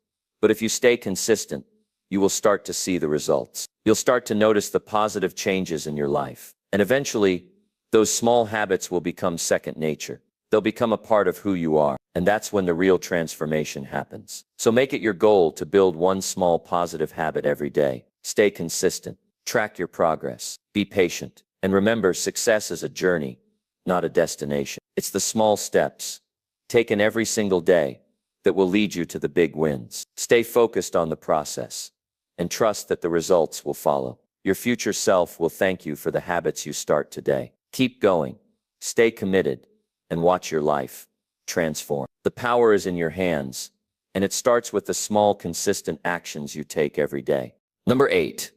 but if you stay consistent, you will start to see the results. You'll start to notice the positive changes in your life. And eventually, those small habits will become second nature. They'll become a part of who you are. And that's when the real transformation happens. So make it your goal to build one small positive habit every day. Stay consistent. Track your progress. Be patient. And remember, success is a journey, not a destination. It's the small steps, taken every single day, that will lead you to the big wins. Stay focused on the process and trust that the results will follow. Your future self will thank you for the habits you start today. Keep going. Stay committed and watch your life transform. The power is in your hands, and it starts with the small, consistent actions you take every day. Number 8.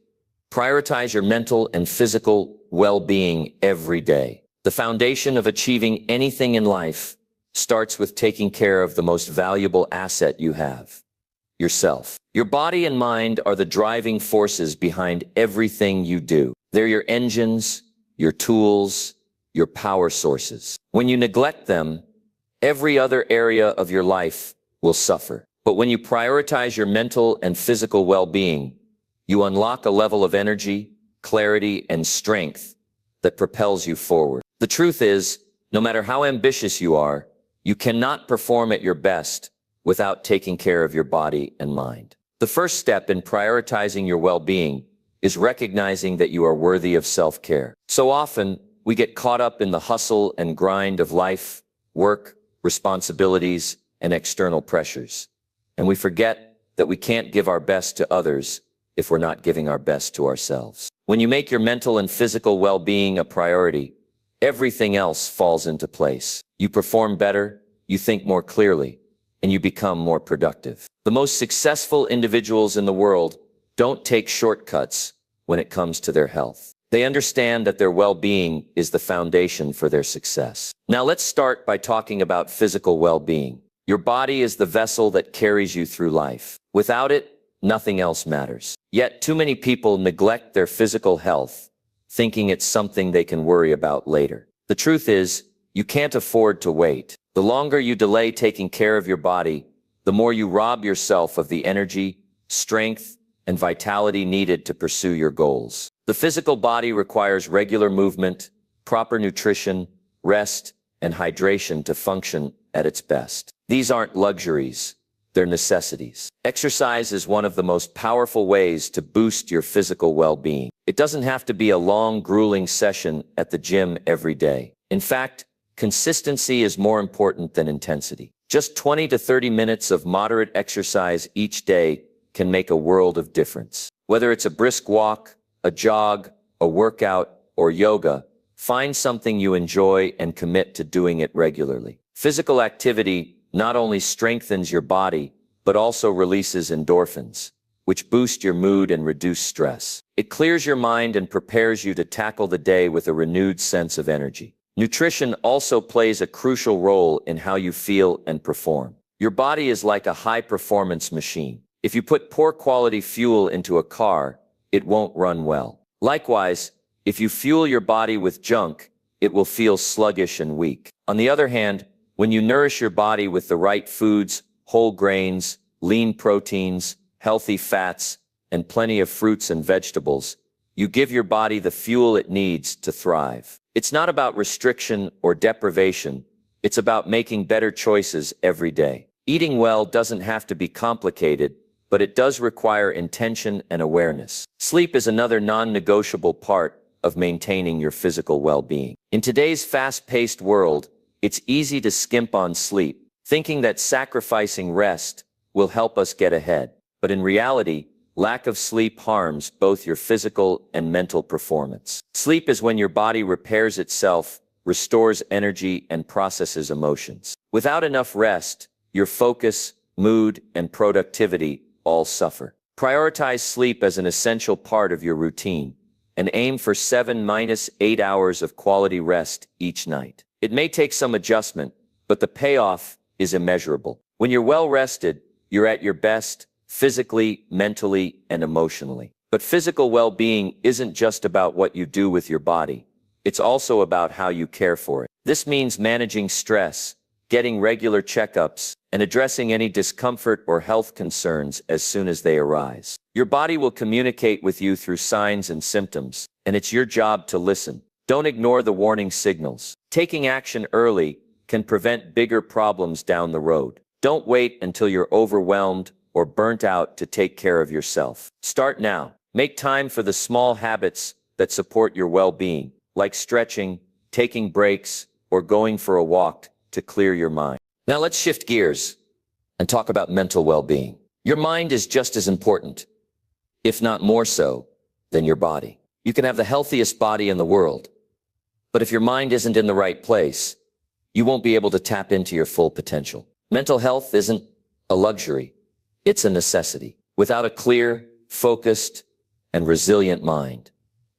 Prioritize your mental and physical well-being every day. The foundation of achieving anything in life starts with taking care of the most valuable asset you have, yourself. Your body and mind are the driving forces behind everything you do. They're your engines, your tools, your power sources. When you neglect them, every other area of your life will suffer. But when you prioritize your mental and physical well-being, You unlock a level of energy, clarity, and strength that propels you forward. The truth is, no matter how ambitious you are, you cannot perform at your best without taking care of your body and mind. The first step in prioritizing your well-being is recognizing that you are worthy of self-care. So often, we get caught up in the hustle and grind of life, work, responsibilities, and external pressures. And we forget that we can't give our best to others if we're not giving our best to ourselves. When you make your mental and physical well-being a priority, everything else falls into place. You perform better, you think more clearly, and you become more productive. The most successful individuals in the world don't take shortcuts when it comes to their health. They understand that their well-being is the foundation for their success. Now let's start by talking about physical well-being. Your body is the vessel that carries you through life. Without it, nothing else matters. Yet too many people neglect their physical health, thinking it's something they can worry about later. The truth is, you can't afford to wait. The longer you delay taking care of your body, the more you rob yourself of the energy, strength, and vitality needed to pursue your goals. The physical body requires regular movement, proper nutrition, rest, and hydration to function at its best. These aren't luxuries, they're necessities. Exercise is one of the most powerful ways to boost your physical well-being. It doesn't have to be a long, grueling session at the gym every day. In fact, consistency is more important than intensity. Just 20 to 30 minutes of moderate exercise each day can make a world of difference. Whether it's a brisk walk, a jog, a workout, or yoga, find something you enjoy and commit to doing it regularly. Physical activity not only strengthens your body, but also releases endorphins, which boost your mood and reduce stress. It clears your mind and prepares you to tackle the day with a renewed sense of energy. Nutrition also plays a crucial role in how you feel and perform. Your body is like a high-performance machine. If you put poor quality fuel into a car, it won't run well. Likewise, if you fuel your body with junk, it will feel sluggish and weak. On the other hand, when you nourish your body with the right foods, whole grains, lean proteins, healthy fats, and plenty of fruits and vegetables, you give your body the fuel it needs to thrive. It's not about restriction or deprivation. It's about making better choices every day. Eating well doesn't have to be complicated, but it does require intention and awareness. Sleep is another non-negotiable part of maintaining your physical well-being. In today's fast-paced world, it's easy to skimp on sleep, thinking that sacrificing rest will help us get ahead. But in reality, lack of sleep harms both your physical and mental performance. Sleep is when your body repairs itself, restores energy, and processes emotions. Without enough rest, your focus, mood, and productivity all suffer. Prioritize sleep as an essential part of your routine and aim for 7–8 hours of quality rest each night. It may take some adjustment, but the payoff is immeasurable. When you're well rested, you're at your best physically, mentally, and emotionally. But physical well-being isn't just about what you do with your body. It's also about how you care for it. This means managing stress, getting regular checkups, and addressing any discomfort or health concerns as soon as they arise. Your body will communicate with you through signs and symptoms, and it's your job to listen. Don't ignore the warning signals. Taking action early can prevent bigger problems down the road. Don't wait until you're overwhelmed or burnt out to take care of yourself. Start now. Make time for the small habits that support your well-being, like stretching, taking breaks, or going for a walk to clear your mind. Now let's shift gears and talk about mental well-being. Your mind is just as important, if not more so, than your body. You can have the healthiest body in the world, but if your mind isn't in the right place, you won't be able to tap into your full potential. Mental health isn't a luxury, it's a necessity. Without a clear, focused, and resilient mind,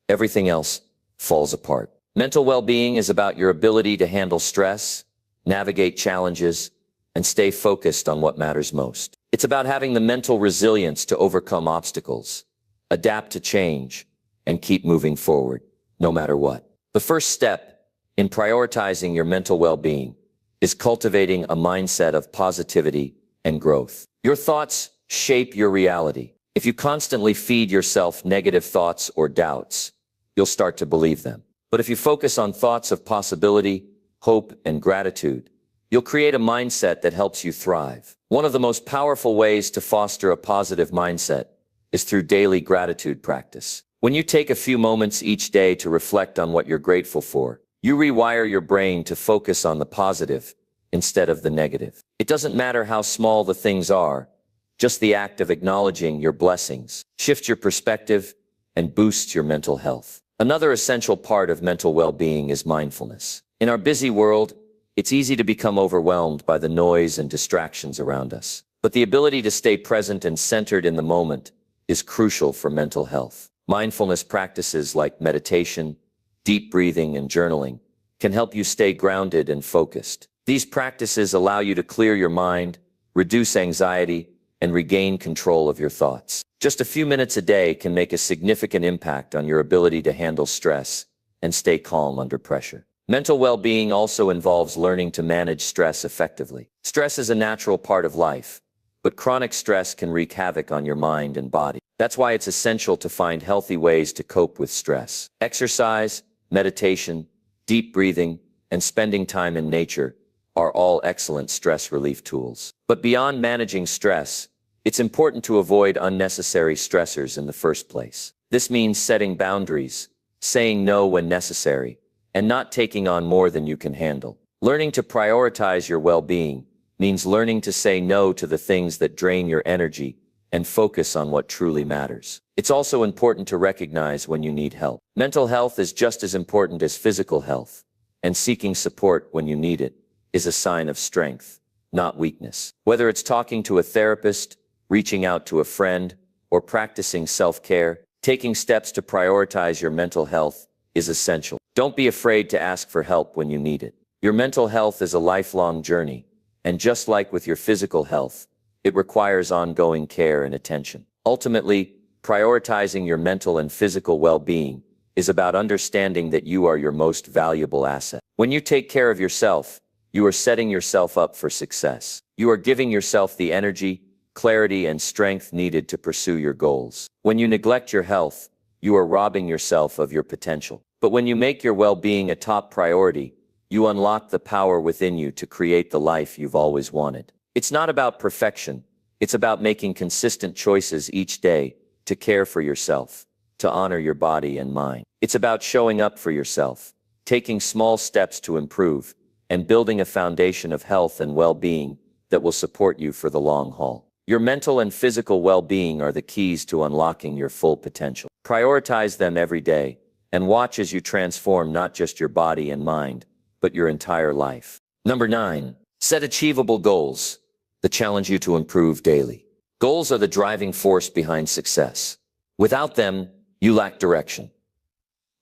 everything else falls apart. Mental well-being is about your ability to handle stress, navigate challenges, and stay focused on what matters most. It's about having the mental resilience to overcome obstacles, adapt to change, and keep moving forward, no matter what. The first step in prioritizing your mental well-being is cultivating a mindset of positivity and growth. Your thoughts shape your reality. If you constantly feed yourself negative thoughts or doubts, you'll start to believe them. But if you focus on thoughts of possibility, hope, and gratitude, you'll create a mindset that helps you thrive. One of the most powerful ways to foster a positive mindset is through daily gratitude practice. When you take a few moments each day to reflect on what you're grateful for, you rewire your brain to focus on the positive instead of the negative. It doesn't matter how small the things are, just the act of acknowledging your blessings shifts your perspective and boosts your mental health. Another essential part of mental well-being is mindfulness. In our busy world, it's easy to become overwhelmed by the noise and distractions around us. But the ability to stay present and centered in the moment is crucial for mental health. Mindfulness practices like meditation, deep breathing, and journaling can help you stay grounded and focused. These practices allow you to clear your mind, reduce anxiety, and regain control of your thoughts. Just a few minutes a day can make a significant impact on your ability to handle stress and stay calm under pressure. Mental well-being also involves learning to manage stress effectively. Stress is a natural part of life, but chronic stress can wreak havoc on your mind and body. That's why it's essential to find healthy ways to cope with stress. Exercise, meditation, deep breathing, and spending time in nature are all excellent stress relief tools. But beyond managing stress, it's important to avoid unnecessary stressors in the first place. This means setting boundaries, saying no when necessary, and not taking on more than you can handle. Learning to prioritize your well-being means learning to say no to the things that drain your energy and focus on what truly matters. It's also important to recognize when you need help. Mental health is just as important as physical health, and seeking support when you need it is a sign of strength, not weakness. Whether it's talking to a therapist, reaching out to a friend, or practicing self-care, taking steps to prioritize your mental health is essential. Don't be afraid to ask for help when you need it. Your mental health is a lifelong journey, and just like with your physical health, it requires ongoing care and attention. Ultimately, prioritizing your mental and physical well-being is about understanding that you are your most valuable asset. When you take care of yourself, you are setting yourself up for success. You are giving yourself the energy, clarity, and strength needed to pursue your goals. When you neglect your health, you are robbing yourself of your potential. But when you make your well-being a top priority, you unlock the power within you to create the life you've always wanted. It's not about perfection. It's about making consistent choices each day to care for yourself, to honor your body and mind. It's about showing up for yourself, taking small steps to improve, and building a foundation of health and well-being that will support you for the long haul. Your mental and physical well-being are the keys to unlocking your full potential. Prioritize them every day, and watch as you transform not just your body and mind, but your entire life. Number 9, set achievable goals that challenge you to improve daily. Goals are the driving force behind success. Without them, you lack direction.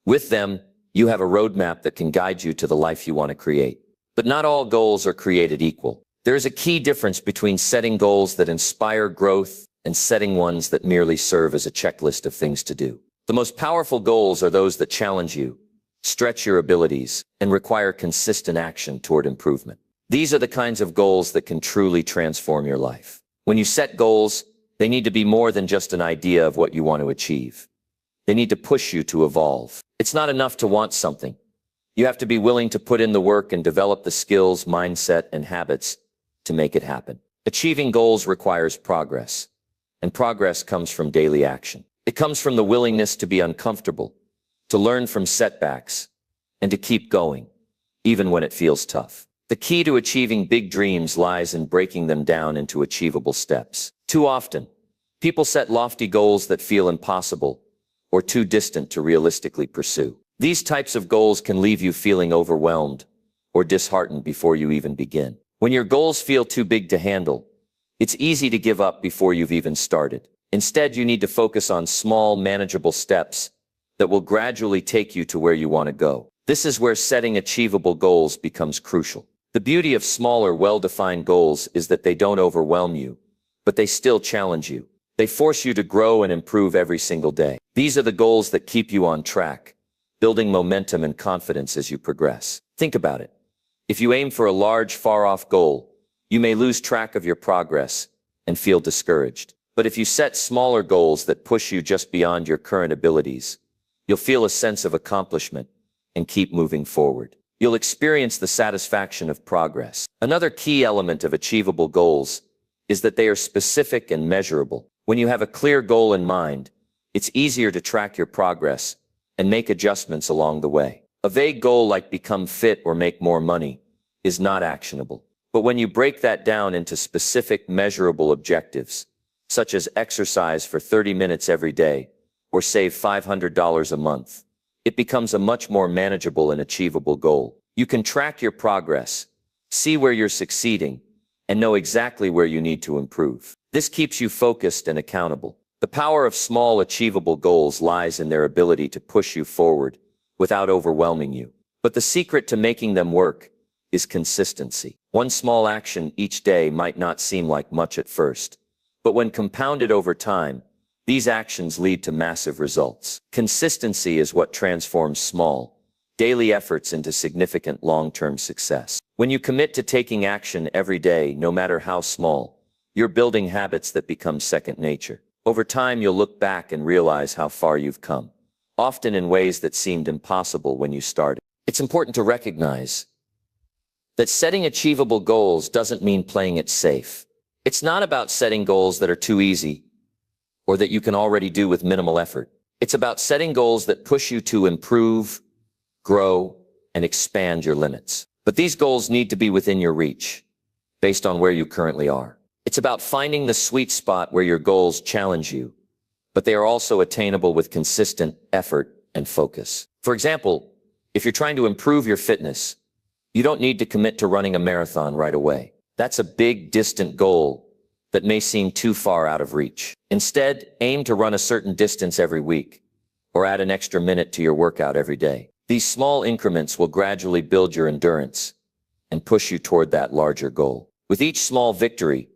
With them, you have a roadmap that can guide you to the life you want to create. But not all goals are created equal. There is a key difference between setting goals that inspire growth and setting ones that merely serve as a checklist of things to do. The most powerful goals are those that challenge you, stretch your abilities, and require consistent action toward improvement. These are the kinds of goals that can truly transform your life. When you set goals, they need to be more than just an idea of what you want to achieve. They need to push you to evolve. It's not enough to want something. You have to be willing to put in the work and develop the skills, mindset, and habits to make it happen. Achieving goals requires progress, and progress comes from daily action. It comes from the willingness to be uncomfortable, to learn from setbacks, and to keep going, even when it feels tough. The key to achieving big dreams lies in breaking them down into achievable steps. Too often, people set lofty goals that feel impossible or too distant to realistically pursue. These types of goals can leave you feeling overwhelmed or disheartened before you even begin. When your goals feel too big to handle, it's easy to give up before you've even started. Instead, you need to focus on small, manageable steps that will gradually take you to where you want to go. This is where setting achievable goals becomes crucial. The beauty of smaller, well-defined goals is that they don't overwhelm you, but they still challenge you. They force you to grow and improve every single day. These are the goals that keep you on track, building momentum and confidence as you progress. Think about it. If you aim for a large, far-off goal, you may lose track of your progress and feel discouraged. But if you set smaller goals that push you just beyond your current abilities, you'll feel a sense of accomplishment and keep moving forward. You'll experience the satisfaction of progress. Another key element of achievable goals is that they are specific and measurable. When you have a clear goal in mind, it's easier to track your progress and make adjustments along the way. A vague goal like become fit or make more money is not actionable. But when you break that down into specific, measurable objectives, such as exercise for 30 minutes every day or save $500 a month, it becomes a much more manageable and achievable goal. You can track your progress, see where you're succeeding, and know exactly where you need to improve. This keeps you focused and accountable. The power of small, achievable goals lies in their ability to push you forward without overwhelming you. But the secret to making them work is consistency. One small action each day might not seem like much at first, but when compounded over time, these actions lead to massive results. Consistency is what transforms small, daily efforts into significant long-term success. When you commit to taking action every day, no matter how small, you're building habits that become second nature. Over time, you'll look back and realize how far you've come, often in ways that seemed impossible when you started. It's important to recognize that setting achievable goals doesn't mean playing it safe. It's not about setting goals that are too easy or that you can already do with minimal effort. It's about setting goals that push you to improve, grow, and expand your limits. But these goals need to be within your reach, based on where you currently are. It's about finding the sweet spot where your goals challenge you, but they are also attainable with consistent effort and focus. For example, if you're trying to improve your fitness, you don't need to commit to running a marathon right away. That's a big, distant goal that may seem too far out of reach. Instead, aim to run a certain distance every week, or add an extra minute to your workout every day. These small increments will gradually build your endurance and push you toward that larger goal. With each small victory,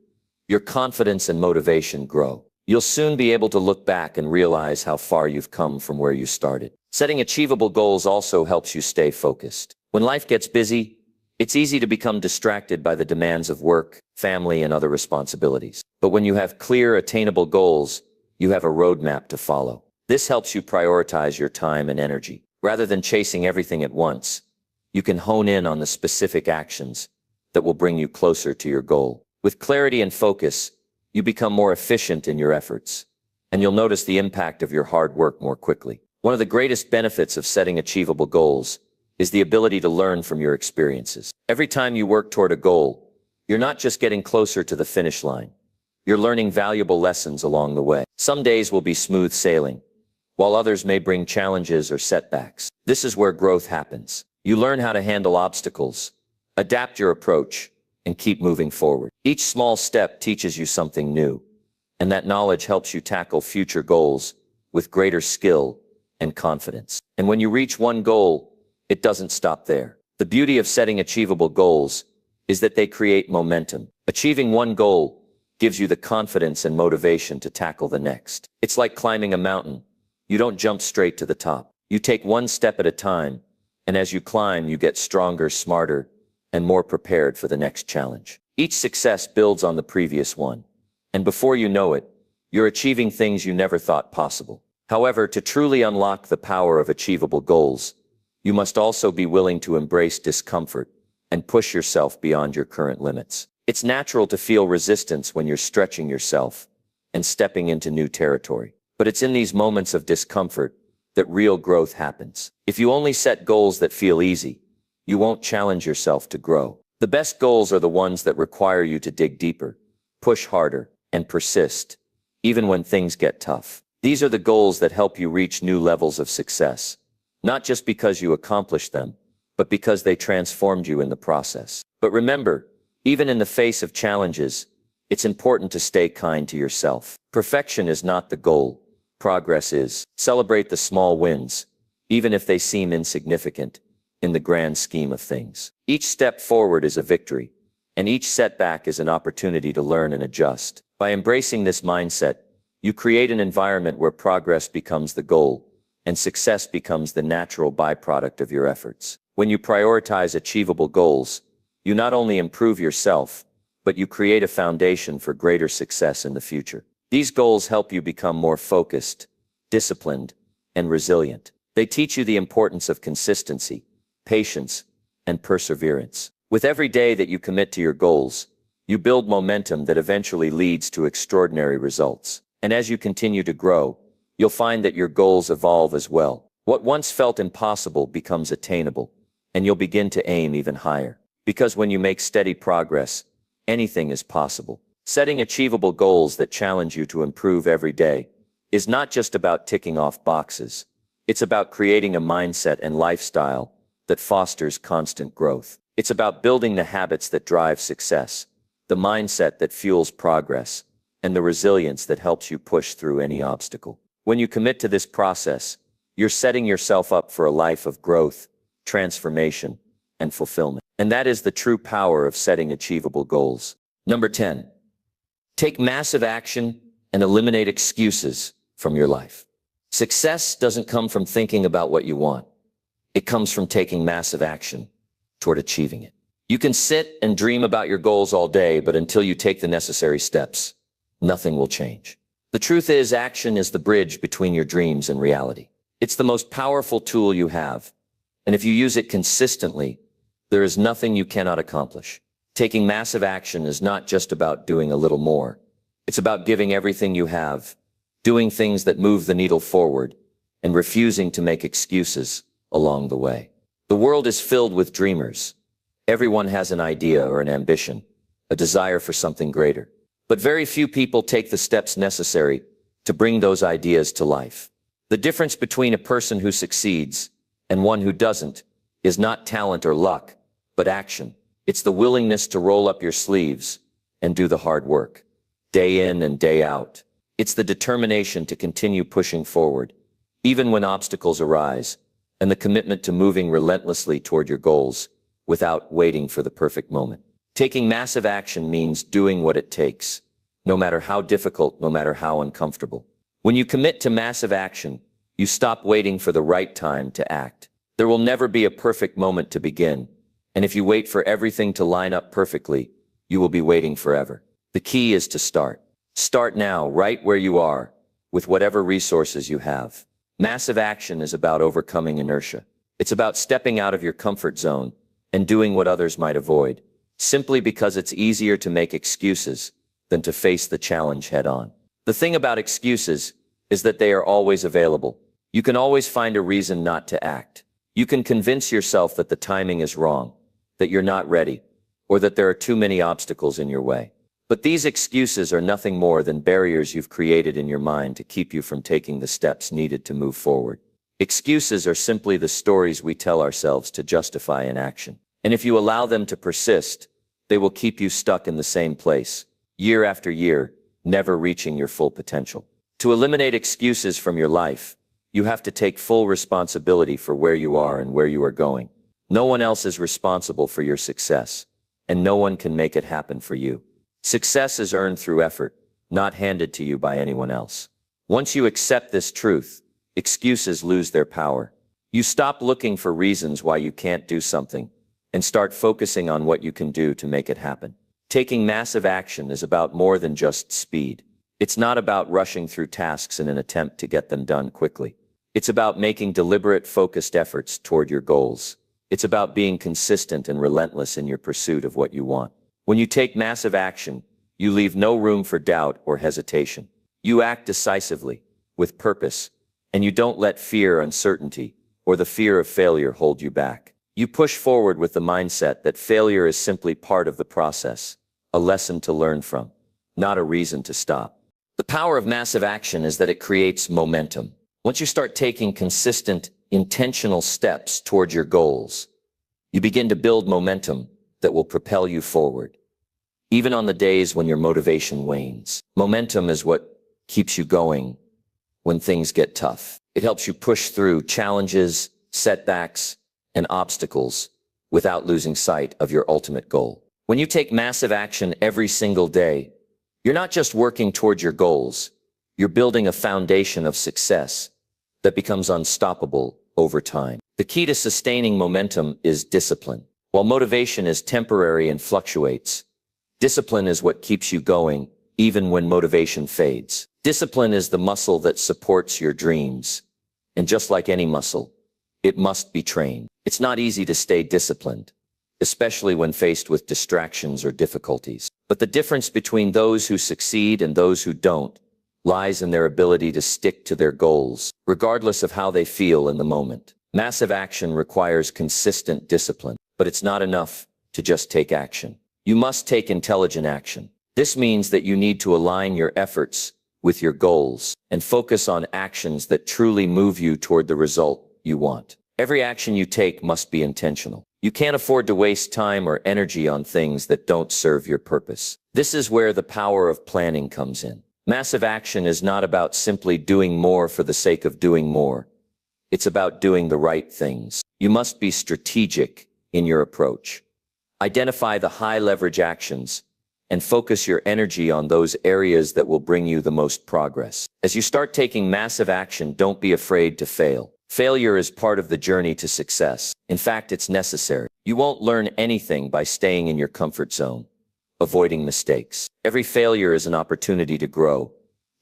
your confidence and motivation grow. You'll soon be able to look back and realize how far you've come from where you started. Setting achievable goals also helps you stay focused. When life gets busy, it's easy to become distracted by the demands of work, family, and other responsibilities. But when you have clear, attainable goals, you have a roadmap to follow. This helps you prioritize your time and energy. Rather than chasing everything at once, you can hone in on the specific actions that will bring you closer to your goal. With clarity and focus, you become more efficient in your efforts, and you'll notice the impact of your hard work more quickly. One of the greatest benefits of setting achievable goals is the ability to learn from your experiences. Every time you work toward a goal, you're not just getting closer to the finish line. You're learning valuable lessons along the way. Some days will be smooth sailing, while others may bring challenges or setbacks. This is where growth happens. You learn how to handle obstacles, adapt your approach, and keep moving forward. Each small step teaches you something new, and that knowledge helps you tackle future goals with greater skill and confidence. And when you reach one goal, it doesn't stop there. The beauty of setting achievable goals is that they create momentum. Achieving one goal gives you the confidence and motivation to tackle the next. It's like climbing a mountain. You don't jump straight to the top. You take one step at a time, and as you climb, you get stronger, smarter, and more prepared for the next challenge. Each success builds on the previous one, and before you know it, you're achieving things you never thought possible. However, to truly unlock the power of achievable goals, you must also be willing to embrace discomfort and push yourself beyond your current limits. It's natural to feel resistance when you're stretching yourself and stepping into new territory. But it's in these moments of discomfort that real growth happens. If you only set goals that feel easy, you won't challenge yourself to grow. The best goals are the ones that require you to dig deeper, push harder, and persist, even when things get tough. These are the goals that help you reach new levels of success, not just because you accomplished them, but because they transformed you in the process. But remember, even in the face of challenges, it's important to stay kind to yourself. Perfection is not the goal. Progress is. Celebrate the small wins, even if they seem insignificant in the grand scheme of things. Each step forward is a victory, and each setback is an opportunity to learn and adjust. By embracing this mindset, you create an environment where progress becomes the goal, and success becomes the natural byproduct of your efforts. When you prioritize achievable goals, you not only improve yourself, but you create a foundation for greater success in the future. These goals help you become more focused, disciplined, and resilient. They teach you the importance of consistency, patience, and perseverance. With every day that you commit to your goals, you build momentum that eventually leads to extraordinary results. And as you continue to grow, you'll find that your goals evolve as well. What once felt impossible becomes attainable, and you'll begin to aim even higher. Because when you make steady progress, anything is possible. Setting achievable goals that challenge you to improve every day is not just about ticking off boxes. It's about creating a mindset and lifestyle that fosters constant growth. It's about building the habits that drive success, the mindset that fuels progress, and the resilience that helps you push through any obstacle. When you commit to this process, you're setting yourself up for a life of growth, transformation, and fulfillment. And that is the true power of setting achievable goals. Number 10. Take massive action and eliminate excuses from your life. Success doesn't come from thinking about what you want. It comes from taking massive action toward achieving it. You can sit and dream about your goals all day, but until you take the necessary steps, nothing will change. The truth is, action is the bridge between your dreams and reality. It's the most powerful tool you have, and if you use it consistently, there is nothing you cannot accomplish. Taking massive action is not just about doing a little more. It's about giving everything you have, doing things that move the needle forward, and refusing to make excuses along the way. The world is filled with dreamers. Everyone has an idea or an ambition, a desire for something greater. But very few people take the steps necessary to bring those ideas to life. The difference between a person who succeeds and one who doesn't is not talent or luck, but action. It's the willingness to roll up your sleeves and do the hard work, day in and day out. It's the determination to continue pushing forward, even when obstacles arise, and the commitment to moving relentlessly toward your goals without waiting for the perfect moment. Taking massive action means doing what it takes, no matter how difficult, no matter how uncomfortable. When you commit to massive action, you stop waiting for the right time to act. There will never be a perfect moment to begin, and if you wait for everything to line up perfectly, you will be waiting forever. The key is to start. Start now, right where you are, with whatever resources you have. Massive action is about overcoming inertia. It's about stepping out of your comfort zone and doing what others might avoid, simply because it's easier to make excuses than to face the challenge head on. The thing about excuses is that they are always available. You can always find a reason not to act. You can convince yourself that the timing is wrong, that you're not ready, or that there are too many obstacles in your way. But these excuses are nothing more than barriers you've created in your mind to keep you from taking the steps needed to move forward. Excuses are simply the stories we tell ourselves to justify inaction. And if you allow them to persist, they will keep you stuck in the same place, year after year, never reaching your full potential. To eliminate excuses from your life, you have to take full responsibility for where you are and where you are going. No one else is responsible for your success, and no one can make it happen for you. Success is earned through effort, not handed to you by anyone else. Once you accept this truth, excuses lose their power. You stop looking for reasons why you can't do something and start focusing on what you can do to make it happen. Taking massive action is about more than just speed. It's not about rushing through tasks in an attempt to get them done quickly. It's about making deliberate, focused efforts toward your goals. It's about being consistent and relentless in your pursuit of what you want. When you take massive action, you leave no room for doubt or hesitation. You act decisively, with purpose, and you don't let fear, uncertainty, or the fear of failure hold you back. You push forward with the mindset that failure is simply part of the process, a lesson to learn from, not a reason to stop. The power of massive action is that it creates momentum. Once you start taking consistent, intentional steps toward your goals, you begin to build momentum that will propel you forward. Even on the days when your motivation wanes, momentum is what keeps you going when things get tough. It helps you push through challenges, setbacks, and obstacles without losing sight of your ultimate goal. When you take massive action every single day, you're not just working towards your goals, you're building a foundation of success that becomes unstoppable over time. The key to sustaining momentum is discipline. While motivation is temporary and fluctuates, discipline is what keeps you going even when motivation fades. Discipline is the muscle that supports your dreams. And just like any muscle, it must be trained. It's not easy to stay disciplined, especially when faced with distractions or difficulties. But the difference between those who succeed and those who don't lies in their ability to stick to their goals, regardless of how they feel in the moment. Massive action requires consistent discipline, but it's not enough to just take action. You must take intelligent action. This means that you need to align your efforts with your goals and focus on actions that truly move you toward the result you want. Every action you take must be intentional. You can't afford to waste time or energy on things that don't serve your purpose. This is where the power of planning comes in. Massive action is not about simply doing more for the sake of doing more. It's about doing the right things. You must be strategic in your approach. Identify the high-leverage actions and focus your energy on those areas that will bring you the most progress. As you start taking massive action, don't be afraid to fail. Failure is part of the journey to success. In fact, it's necessary. You won't learn anything by staying in your comfort zone, avoiding mistakes. Every failure is an opportunity to grow,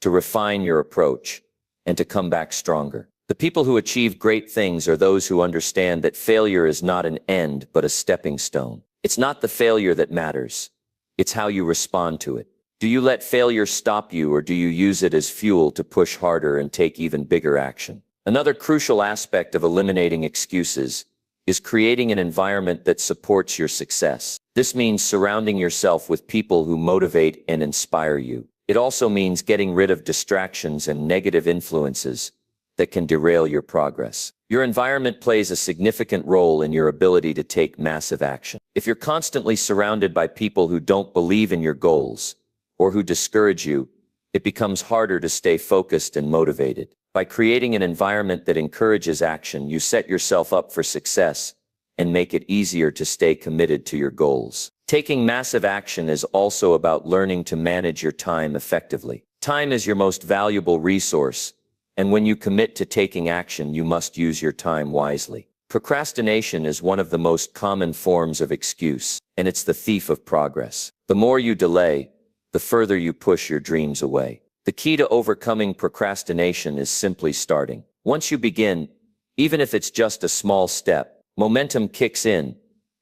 to refine your approach, and to come back stronger. The people who achieve great things are those who understand that failure is not an end, but a stepping stone. It's not the failure that matters. It's how you respond to it. Do you let failure stop you, or do you use it as fuel to push harder and take even bigger action? Another crucial aspect of eliminating excuses is creating an environment that supports your success. This means surrounding yourself with people who motivate and inspire you. It also means getting rid of distractions and negative influences that can derail your progress. Your environment plays a significant role in your ability to take massive action. If you're constantly surrounded by people who don't believe in your goals or who discourage you, it becomes harder to stay focused and motivated. By creating an environment that encourages action, you set yourself up for success and make it easier to stay committed to your goals. Taking massive action is also about learning to manage your time effectively. Time is your most valuable resource, and when you commit to taking action, you must use your time wisely. Procrastination is one of the most common forms of excuse, and it's the thief of progress. The more you delay, the further you push your dreams away. The key to overcoming procrastination is simply starting. Once you begin, even if it's just a small step, momentum kicks in,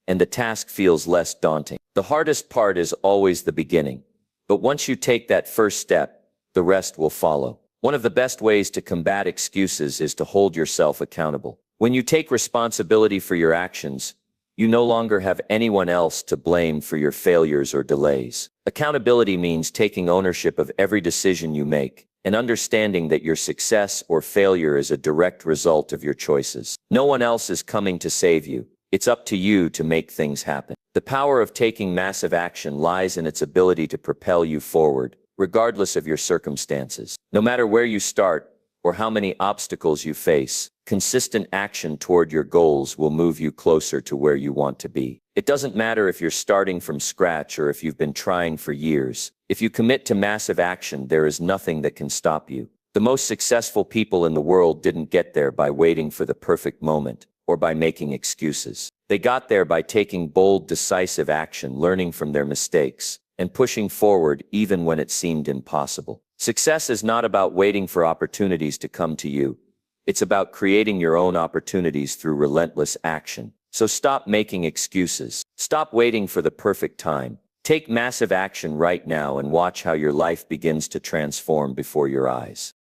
and the task feels less daunting. The hardest part is always the beginning, but once you take that first step, the rest will follow. One of the best ways to combat excuses is to hold yourself accountable. When you take responsibility for your actions, you no longer have anyone else to blame for your failures or delays. Accountability means taking ownership of every decision you make and understanding that your success or failure is a direct result of your choices. No one else is coming to save you. It's up to you to make things happen. The power of taking massive action lies in its ability to propel you forward, regardless of your circumstances. No matter where you start or how many obstacles you face, consistent action toward your goals will move you closer to where you want to be. It doesn't matter if you're starting from scratch or if you've been trying for years. If you commit to massive action, there is nothing that can stop you. The most successful people in the world didn't get there by waiting for the perfect moment or by making excuses. They got there by taking bold, decisive action, learning from their mistakes, and pushing forward even when it seemed impossible. Success is not about waiting for opportunities to come to you. It's about creating your own opportunities through relentless action. So stop making excuses. Stop waiting for the perfect time. Take massive action right now and watch how your life begins to transform before your eyes.